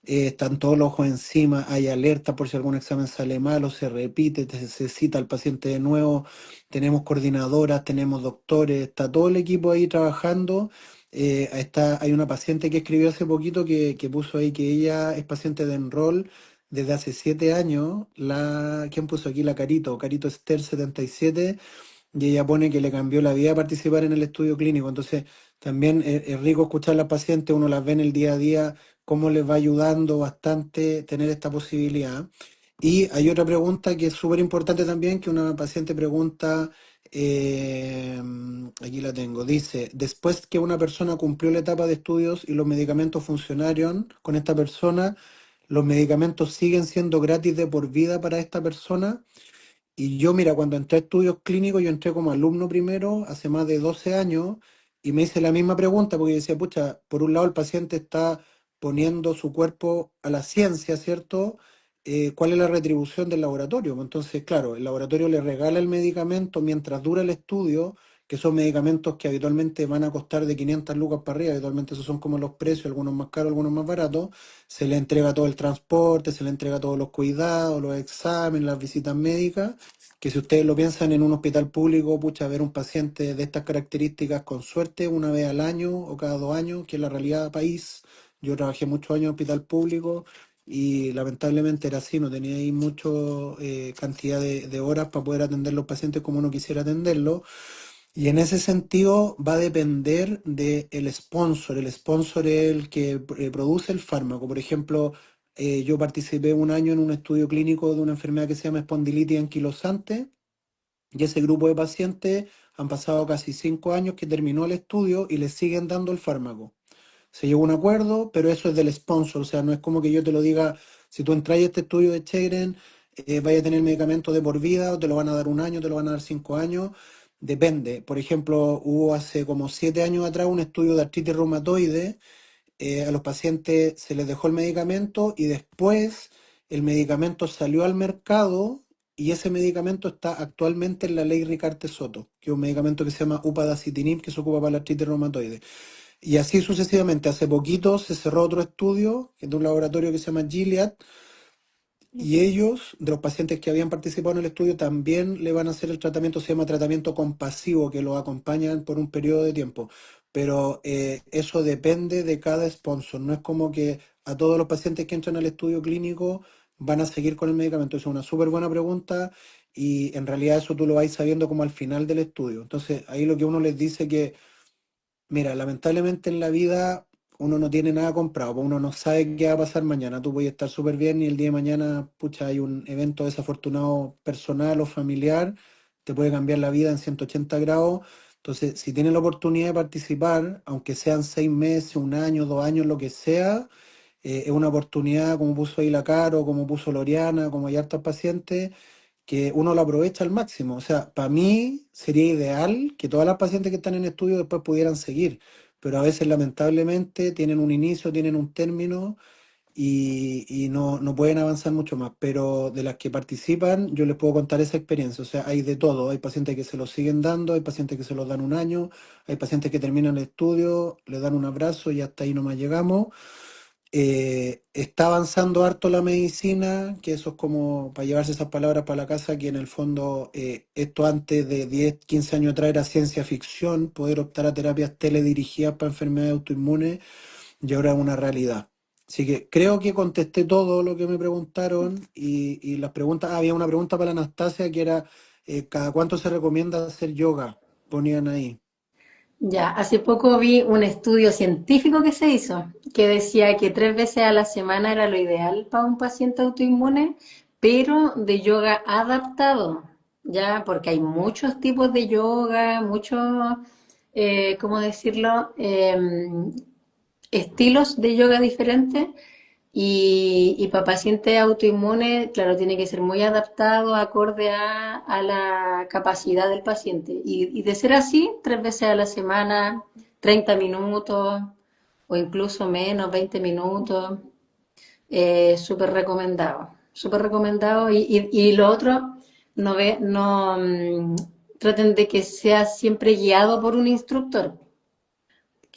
están todos los ojos encima, hay alerta por si algún examen sale mal o se repite, se cita al paciente de nuevo, tenemos coordinadoras, tenemos doctores, está todo el equipo ahí trabajando. Hay una paciente que escribió hace poquito que puso ahí que ella es paciente de Enroll desde hace 7 años. ¿Quién puso aquí? La Carito, Carito Esther 77, y ella pone que le cambió la vida participar en el estudio clínico. Entonces, también es rico escuchar a la paciente, uno las ve en el día a día, cómo les va ayudando bastante tener esta posibilidad. Y hay otra pregunta que es súper importante también, que una paciente pregunta, eh, aquí la tengo, dice, después que una persona cumplió la etapa de estudios y los medicamentos funcionaron con esta persona, ¿los medicamentos siguen siendo gratis de por vida para esta persona? Y yo, mira, cuando entré a estudios clínicos, yo entré como alumno primero, hace más de 12 años, y me hice la misma pregunta, porque yo decía, pucha, por un lado el paciente está poniendo su cuerpo a la ciencia, ¿cierto? ¿Cuál es la retribución del laboratorio? Pues entonces, claro, el laboratorio le regala el medicamento mientras dura el estudio, que son medicamentos que habitualmente van a costar de 500 lucas para arriba, habitualmente esos son como los precios, algunos más caros, algunos más baratos, se le entrega todo el transporte, se le entrega todos los cuidados, los exámenes, las visitas médicas, que si ustedes lo piensan en un hospital público, pucha, ver un paciente de estas características con suerte una vez al año o cada 2 años, que es la realidad del país. Yo trabajé muchos años en hospital público y lamentablemente era así, no tenía ahí mucha cantidad de horas para poder atender los pacientes como uno quisiera atenderlos. Y en ese sentido va a depender del sponsor. El sponsor es el que produce el fármaco. Por ejemplo, yo participé un año en un estudio clínico de una enfermedad que se llama espondilitis anquilosante y ese grupo de pacientes han pasado casi 5 años que terminó el estudio y le siguen dando el fármaco. Se llegó a un acuerdo, pero eso es del sponsor, o sea, no es como que yo te lo diga, si tú entras a este estudio de Chegren, vaya a tener medicamento de por vida, o te lo van a dar un año, te lo van a dar 5 años, depende. Por ejemplo, hubo hace como 7 años atrás un estudio de artritis reumatoide, a los pacientes se les dejó el medicamento y después el medicamento salió al mercado y ese medicamento está actualmente en la ley Ricarte-Soto, que es un medicamento que se llama upadacitinib, que se ocupa para la artritis reumatoide. Y así sucesivamente. Hace poquito se cerró otro estudio, que es de un laboratorio que se llama Gilead, y Ujú. ellos, de los pacientes que habían participado en el estudio, también le van a hacer el tratamiento, se llama tratamiento compasivo, que los acompañan por un periodo de tiempo. Pero eso depende de cada sponsor. No es como que a todos los pacientes que entran al estudio clínico van a seguir con el medicamento. Esa es una súper buena pregunta y en realidad eso tú lo vais sabiendo como al final del estudio. Entonces ahí lo que uno les dice que mira, lamentablemente en la vida uno no tiene nada comprado, pues uno no sabe qué va a pasar mañana. Tú puedes estar súper bien y el día de mañana, pucha, hay un evento desafortunado personal o familiar, te puede cambiar la vida en 180 grados. Entonces, si tienes la oportunidad de participar, aunque sean 6 meses, un año, 2 años, lo que sea, es una oportunidad, como puso ahí la Caro, como puso Loriana, como hay hartos pacientes, que uno lo aprovecha al máximo. O sea, para mí sería ideal que todas las pacientes que están en estudio después pudieran seguir, pero a veces lamentablemente tienen un inicio, tienen un término y no pueden avanzar mucho más. Pero de las que participan, yo les puedo contar esa experiencia. O sea, hay de todo. Hay pacientes que se los siguen dando, hay pacientes que se los dan un año, hay pacientes que terminan el estudio, les dan un abrazo y hasta ahí nomás llegamos. Está avanzando harto la medicina, que eso es como para llevarse esas palabras para la casa, que en el fondo esto antes de 10 15 años atrás era ciencia ficción, poder optar a terapias teledirigidas para enfermedades autoinmunes, y ahora es una realidad. Así que creo que contesté todo lo que me preguntaron y las preguntas, había una pregunta para la Anastasia que era, ¿cada cuánto se recomienda hacer yoga? Ponían ahí. Ya, hace poco vi un estudio científico que se hizo que decía que 3 veces a la semana era lo ideal para un paciente autoinmune, pero de yoga adaptado, ya, porque hay muchos tipos de yoga, muchos, ¿cómo decirlo? Estilos de yoga diferentes y para pacientes autoinmunes, claro, tiene que ser muy adaptado acorde a la capacidad del paciente. Y de ser así, 3 veces a la semana, 30 minutos o incluso menos, 20 minutos, súper recomendado. Súper recomendado. Y lo otro, no traten de que sea siempre guiado por un instructor,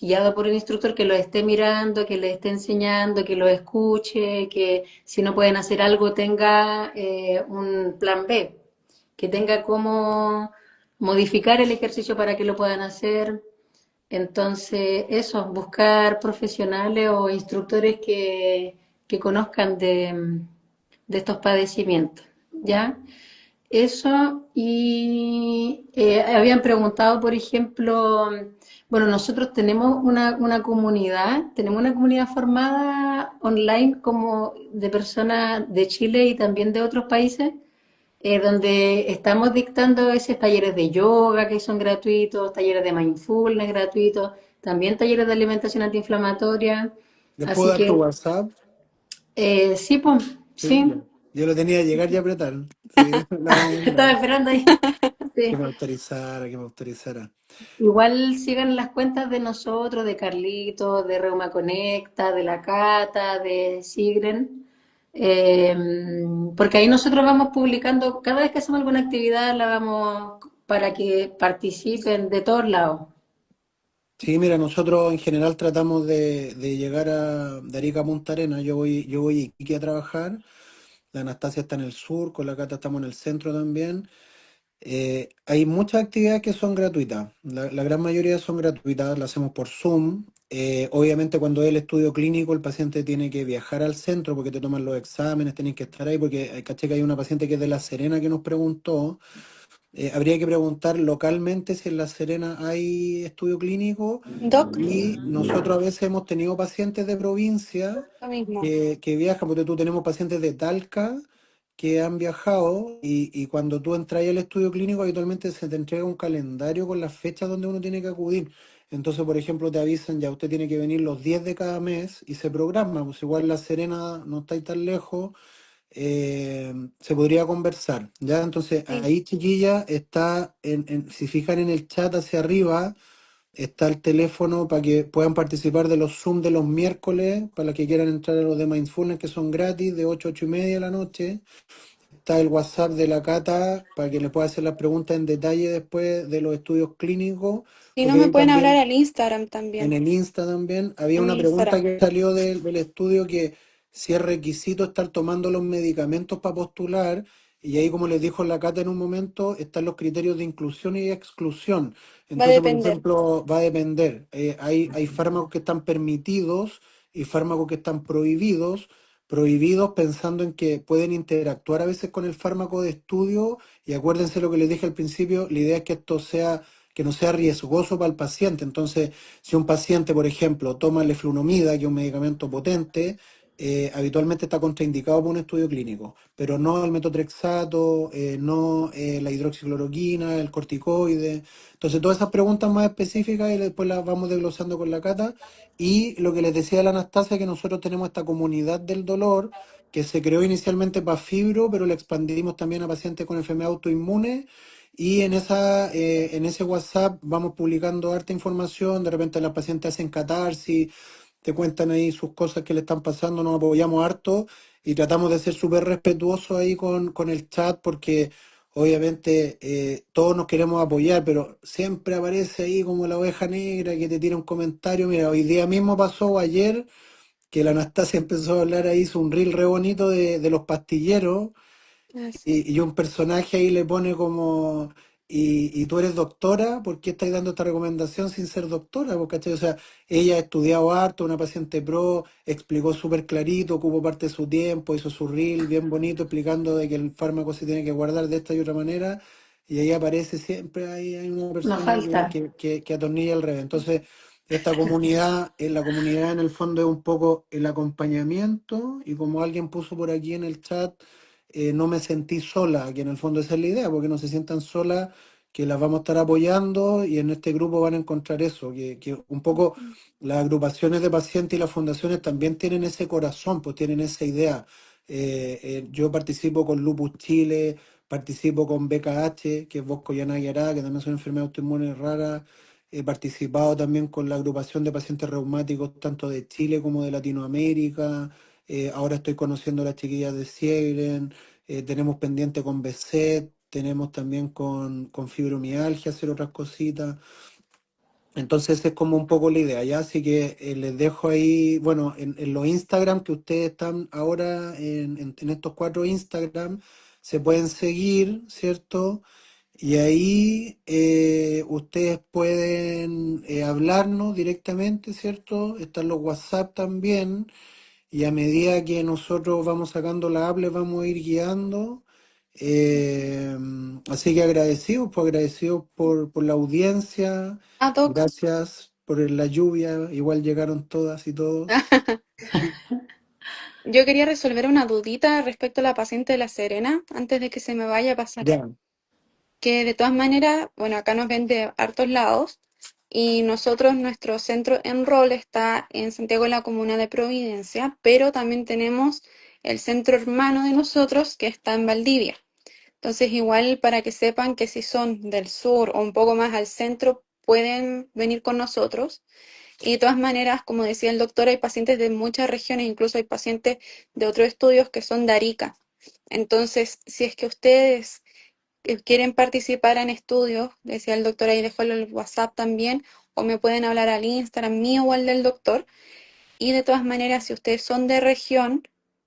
guiado por un instructor que lo esté mirando, que le esté enseñando, que lo escuche, que si no pueden hacer algo tenga un plan B, que tenga cómo modificar el ejercicio para que lo puedan hacer. Entonces, eso, buscar profesionales o instructores que conozcan de estos padecimientos, ¿ya? Eso, y habían preguntado, por ejemplo, bueno, nosotros tenemos una comunidad formada online como de personas de Chile y también de otros países, donde estamos dictando esos talleres de yoga que son gratuitos, talleres de mindfulness gratuitos, también talleres de alimentación antiinflamatoria. ¿Les puedo Así dar tu que, WhatsApp? sí, pues, Sí, sí, ya. Yo lo tenía que llegar y apretar. Sí, la vamos a estaba mandar. esperando ahí. Que Sí. me autorizara, que me autorizara. Igual sigan las cuentas de nosotros, de Carlitos, de Reuma Conecta, de la Cata, de Sigren, eh, porque ahí nosotros vamos publicando, cada vez que hacemos alguna actividad la vamos para que participen de todos lados. Sí, mira, nosotros en general tratamos de llegar de Arica a Punta Arenas. Yo voy a Iquique a trabajar. La Anastasia está en el sur, con la Cata estamos en el centro también. Hay muchas actividades que son gratuitas. La gran mayoría son gratuitas, las hacemos por Zoom. Obviamente cuando es el estudio clínico el paciente tiene que viajar al centro porque te toman los exámenes, tienen que estar ahí porque caché que hay una paciente que es de La Serena que nos preguntó. Habría que preguntar localmente si en La Serena hay estudio clínico Doc, y nosotros a veces hemos tenido pacientes de provincia lo mismo. que viajan, porque tú tenemos pacientes de Talca que han viajado y cuando tú entras al estudio clínico habitualmente se te entrega un calendario con las fechas donde uno tiene que acudir. Entonces, por ejemplo, te avisan ya usted tiene que venir los 10 de cada mes y se programa, pues igual La Serena no está ahí tan lejos, se podría conversar, ¿ya? Entonces, Sí. ahí, chiquilla, está, si fijan en el chat hacia arriba, está el teléfono para que puedan participar de los Zoom de los miércoles, para los que quieran entrar a los de Mindfulness, que son gratis, de 8 a 8 y media de la noche. Está el WhatsApp de la Cata, para que le pueda hacer las preguntas en detalle después de los estudios clínicos, Si no porque me ahí pueden hablar también al Instagram en también, el Insta también había en una mi pregunta Instagram. que salió del estudio que si es requisito estar tomando los medicamentos para postular, y ahí como les dijo la Cata en un momento, están los criterios de inclusión y exclusión. Va a Entonces, por depender. ejemplo, va a depender. Hay fármacos que están permitidos y fármacos que están prohibidos. Prohibidos pensando en que pueden interactuar a veces con el fármaco de estudio, y acuérdense lo que les dije al principio, la idea es que esto sea, que no sea riesgoso para el paciente. Entonces, si un paciente, por ejemplo, toma leflunomida, que es un medicamento potente, habitualmente está contraindicado por un estudio clínico, pero no el metotrexato, no la hidroxicloroquina, el corticoide. Entonces, todas esas preguntas más específicas y después las vamos desglosando con la cata. Y lo que les decía a la Anastasia, que nosotros tenemos esta comunidad del dolor que se creó inicialmente para fibro, pero la expandimos también a pacientes con enfermedad autoinmune. Y en ese WhatsApp vamos publicando harta información, de repente las pacientes hacen catarsis, te cuentan ahí sus cosas que le están pasando, nos apoyamos harto y tratamos de ser súper respetuosos ahí con el chat porque obviamente todos nos queremos apoyar, pero siempre aparece ahí como la oveja negra que te tira un comentario. Mira, hoy día mismo pasó o ayer que la Anastasia empezó a hablar ahí, hizo un reel re bonito de los pastilleros Así. y un personaje ahí le pone como, y tú eres doctora, ¿por qué estás dando esta recomendación sin ser doctora? Pues, ¿cachai? O sea, ella ha estudiado harto, una paciente pro, explicó súper clarito, ocupó parte de su tiempo, hizo su reel bien bonito explicando de que el fármaco se tiene que guardar de esta y otra manera, y ahí aparece siempre, ahí hay una Nos persona falta. que atornilla al revés. Entonces, esta comunidad, la comunidad en el fondo es un poco el acompañamiento, y como alguien puso por aquí en el chat, no me sentí sola, que en el fondo esa es la idea, porque no se sientan solas, que las vamos a estar apoyando y en este grupo van a encontrar eso, que un poco las agrupaciones de pacientes y las fundaciones también tienen ese corazón, pues tienen esa idea. Yo participo con Lupus Chile, participo con BKH, que es Bosco Yanagara, que también son enfermedades autoinmunes raras. He participado también con la agrupación de pacientes reumáticos, tanto de Chile como de Latinoamérica. Ahora estoy conociendo a las chiquillas de Siegren. Tenemos pendiente con BSET, tenemos también con fibromialgia, hacer otras cositas. Entonces es como un poco la idea, ¿ya? Así que les dejo ahí, bueno, en los Instagram que ustedes están ahora, en estos 4 Instagram, se pueden seguir, ¿cierto? Y ahí ustedes pueden hablarnos directamente, ¿cierto? Están los WhatsApp también. Y a medida que nosotros vamos sacando la app, les vamos a ir guiando. Eh, Así que agradecidos, pues agradecidos por la audiencia. Ah, Doc, Gracias por la lluvia. Igual llegaron todas y todos. yo quería resolver una dudita respecto a la paciente de La Serena antes de que se me vaya a pasar. Ya. Que de todas maneras, bueno, acá nos ven de hartos lados y nosotros, nuestro centro en rol está en Santiago, en la comuna de Providencia, pero también tenemos el centro hermano de nosotros que está en Valdivia. Entonces, igual para que sepan que si son del sur o un poco más al centro, pueden venir con nosotros. Y de todas maneras, como decía el doctor, hay pacientes de muchas regiones, incluso hay pacientes de otros estudios que son de Arica. Entonces, si es que ustedes quieren participar en estudios, decía el doctor, ahí dejó el WhatsApp también, o me pueden hablar al Instagram mío o al del doctor. Y de todas maneras, si ustedes son de región,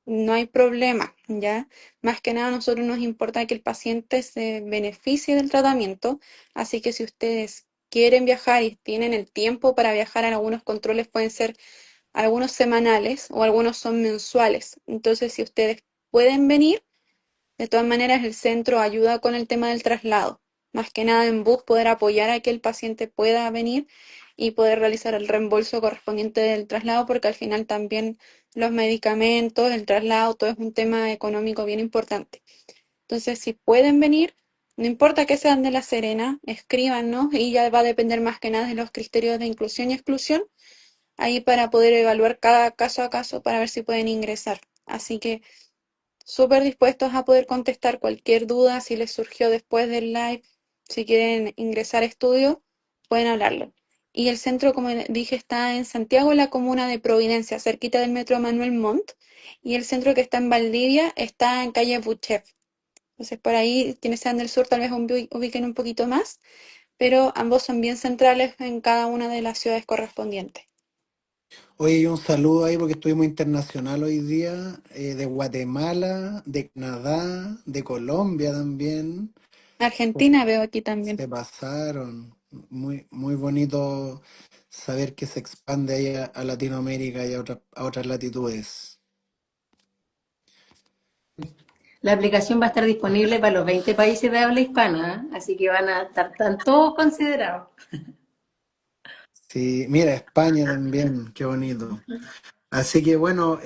no hay problema, ¿ya? Más que nada, a nosotros nos importa que el paciente se beneficie del tratamiento, así que si ustedes quieren viajar y tienen el tiempo para viajar, algunos controles pueden ser algunos semanales o algunos son mensuales. Entonces, si ustedes pueden venir, de todas maneras, el centro ayuda con el tema del traslado. Más que nada en bus, poder apoyar a que el paciente pueda venir y poder realizar el reembolso correspondiente del traslado, porque al final también los medicamentos, el traslado, todo es un tema económico bien importante. Entonces, si pueden venir, no importa que sean de La Serena, escríbanos y ya va a depender más que nada de los criterios de inclusión y exclusión, ahí para poder evaluar cada caso a caso para ver si pueden ingresar. Así que súper dispuestos a poder contestar cualquier duda si les surgió después del live, si quieren ingresar a estudio, pueden hablarlo. Y el centro, como dije, está en Santiago, en la comuna de Providencia, cerquita del metro Manuel Montt, y el centro que está en Valdivia está en calle Buchef. Entonces, por ahí, quienes sean del sur tal vez ubiquen un poquito más, pero ambos son bien centrales en cada una de las ciudades correspondientes. Oye, y un saludo ahí porque estuvimos internacional hoy día, de Guatemala, de Canadá, de Colombia también. Argentina veo aquí también. Se pasaron. Muy, muy bonito saber que se expande ahí a Latinoamérica y a otras latitudes. La aplicación va a estar disponible para los 20 países de habla hispana, ¿eh? Así que van a estar tan todos considerados. Sí, mira, España también, qué bonito. Así que bueno,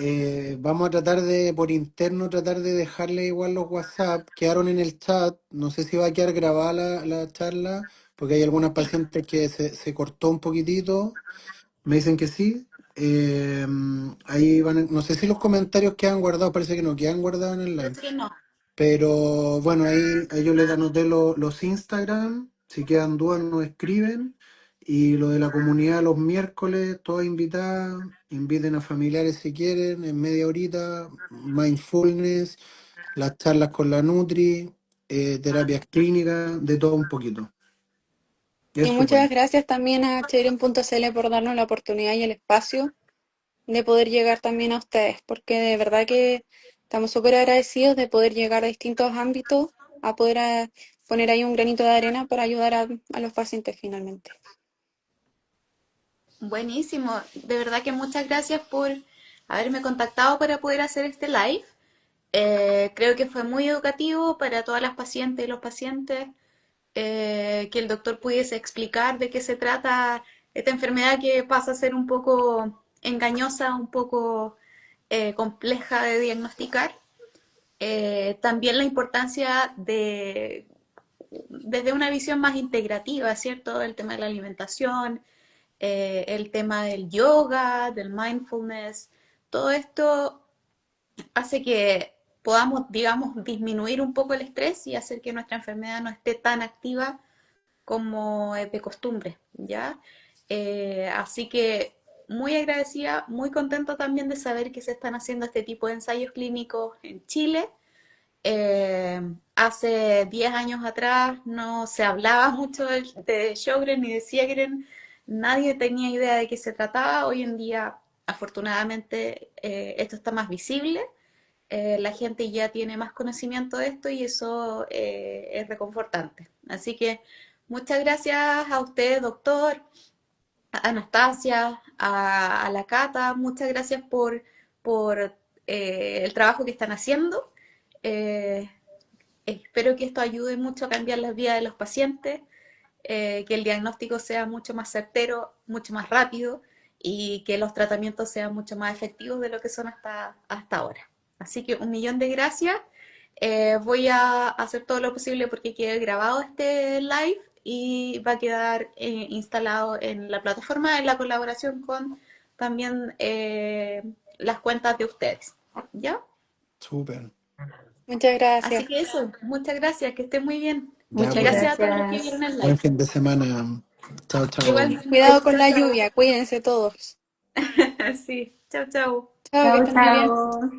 vamos a tratar de, por interno, tratar de dejarle igual los WhatsApp. Quedaron en el chat. No sé si va a quedar grabada la charla, porque hay algunas Sí, pacientes que se cortó un poquitito. Me dicen que sí. Ahí van, no sé si los comentarios quedan guardados, parece que no quedan guardados en el live. parece que no. Pero bueno, ahí yo les anoté los Instagram. Si quedan dudas, nos escriben. Y lo de la comunidad los miércoles, todas invitadas. Inviten a familiares si quieren, en media horita. Mindfulness, las charlas con la Nutri, terapias clínicas, de todo un poquito. Y Eso pues. muchas gracias también a Cherin.cl por darnos la oportunidad y el espacio de poder llegar también a ustedes, porque de verdad que estamos súper agradecidos de poder llegar a distintos ámbitos, a poder poner ahí un granito de arena para ayudar a los pacientes finalmente. Buenísimo. De verdad que muchas gracias por haberme contactado para poder hacer este live. Creo que fue muy educativo para todas las pacientes y los pacientes, que el doctor pudiese explicar de qué se trata esta enfermedad que pasa a ser un poco engañosa, un poco compleja de diagnosticar. También la importancia de, desde una visión más integrativa, ¿cierto? El tema de la alimentación, el tema del yoga, del mindfulness, todo esto hace que podamos, digamos, disminuir un poco el estrés y hacer que nuestra enfermedad no esté tan activa como es de costumbre, ¿ya? Así que muy agradecida, muy contenta también de saber que se están haciendo este tipo de ensayos clínicos en Chile. Hace 10 años atrás no se hablaba mucho de Sjögren ni de Sjögren, nadie tenía idea de qué se trataba. Hoy en día, afortunadamente, esto está más visible, la gente ya tiene más conocimiento de esto y eso es reconfortante. Así que muchas gracias a usted, doctor, a Anastasia, a la Cata, muchas gracias por el trabajo que están haciendo. Eh, Espero que esto ayude mucho a cambiar las vidas de los pacientes, que el diagnóstico sea mucho más certero, mucho más rápido y que los tratamientos sean mucho más efectivos de lo que son hasta ahora. Así que 1.000.000 de gracias. Voy a hacer todo lo posible porque quede grabado este live y va a quedar instalado en la plataforma en la colaboración con también las cuentas de ustedes. ¿Ya? Súper. Muchas Así gracias. que eso, muchas gracias, que esté muy bien. Ya Muchas pues. Gracias a todos los que gracias. vieron el Buen live. fin de semana. Chao, chao. Igualmente, Cuidado con chao, la chao. lluvia, cuídense todos. Sí, chao, chao. Chao, que Chao, estén muy bien. chao.